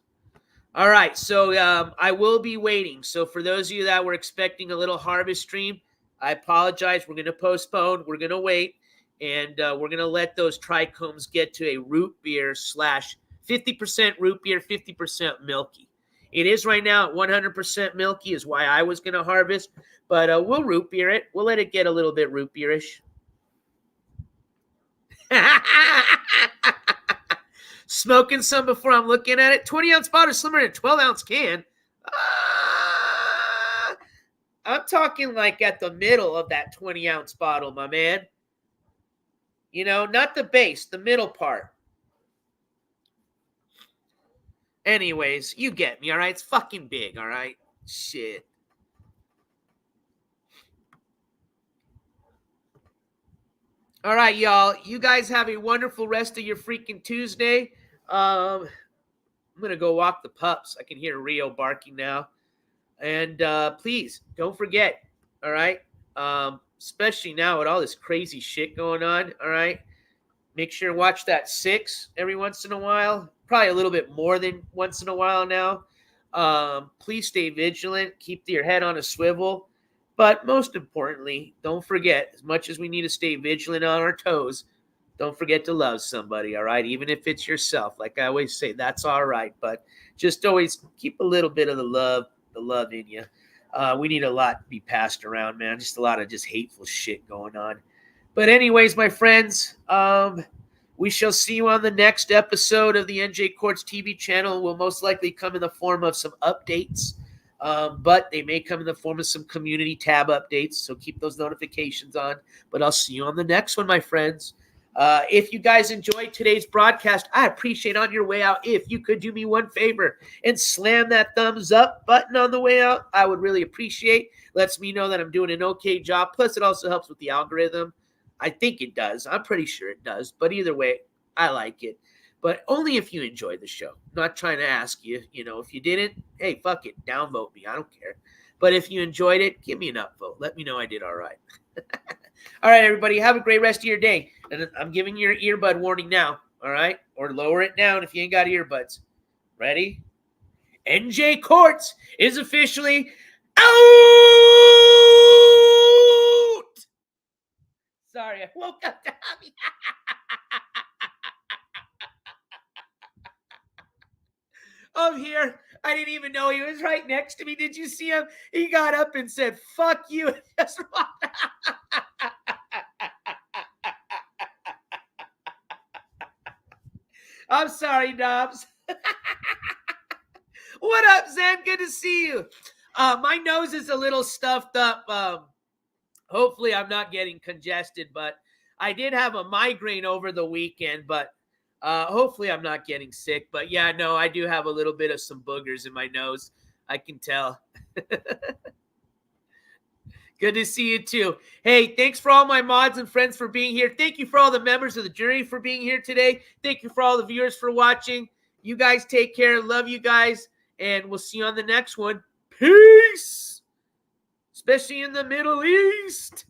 All right, so I will be waiting. So for those of you that were expecting a little harvest stream, I apologize. We're going to postpone. We're going to wait, and we're going to let those trichomes get to a root beer / 50% root beer, 50% milky. It is right now at 100% milky is why I was going to harvest, but we'll root beer it. We'll let it get a little bit root beerish. Smoking some before I'm looking at it. 20-ounce bottle is slimmer than a 12-ounce can. I'm talking like at the middle of that 20-ounce bottle, my man. You know, not the base, the middle part. Anyways, you get me, all right? It's fucking big, all right? Shit. All right, y'all. You guys have a wonderful rest of your freaking Tuesday. I'm going to go walk the pups. I can hear Rio barking now. And please, don't forget, all right? Especially now with all this crazy shit going on, all right? Make sure to watch that 6 every once in a while. Probably a little bit more than once in a while now. Please stay vigilant. Keep your head on a swivel. But most importantly, don't forget, as much as we need to stay vigilant on our toes, don't forget to love somebody, all right? Even if it's yourself. Like I always say, that's all right. But just always keep a little bit of the love in you. We need a lot to be passed around, man. Just a lot of just hateful shit going on. But anyways, my friends, we shall see you on the next episode of the NJCourts TV channel. Will most likely come in the form of some updates. But they may come in the form of some community tab updates, so keep those notifications on. But I'll see you on the next one, my friends. If you guys enjoyed today's broadcast, I appreciate on your way out if you could do me one favor and slam that thumbs up button on the way out. I would really appreciate. Lets me know that I'm doing an okay job. Plus, it also helps with the algorithm. I think it does. I'm pretty sure it does. But either way, I like it. But only if you enjoy the show. Not trying to ask you, if you didn't, hey, fuck it, downvote me. I don't care. But if you enjoyed it, give me an upvote. Let me know I did all right. All right, everybody, have a great rest of your day. And I'm giving you your earbud warning now, all right? Or lower it down if you ain't got earbuds. Ready? NJCourts is officially out! Sorry, I woke up to Hobby. I'm here. I didn't even know he was right next to me. Did you see him? He got up and said, fuck you. And just walked out. I'm sorry, Dobbs. What up, Zen? Good to see you. My nose is a little stuffed up. Hopefully I'm not getting congested, but I did have a migraine over the weekend, but hopefully I'm not getting sick. But yeah, no, I do have a little bit of some boogers in my nose. I can tell. Good to see you too. Hey, thanks for all my mods and friends for being here. Thank you for all the members of the jury for being here today. Thank you for all the viewers for watching. You guys take care. Love you guys. And we'll see you on the next one. Peace. Especially in the Middle East.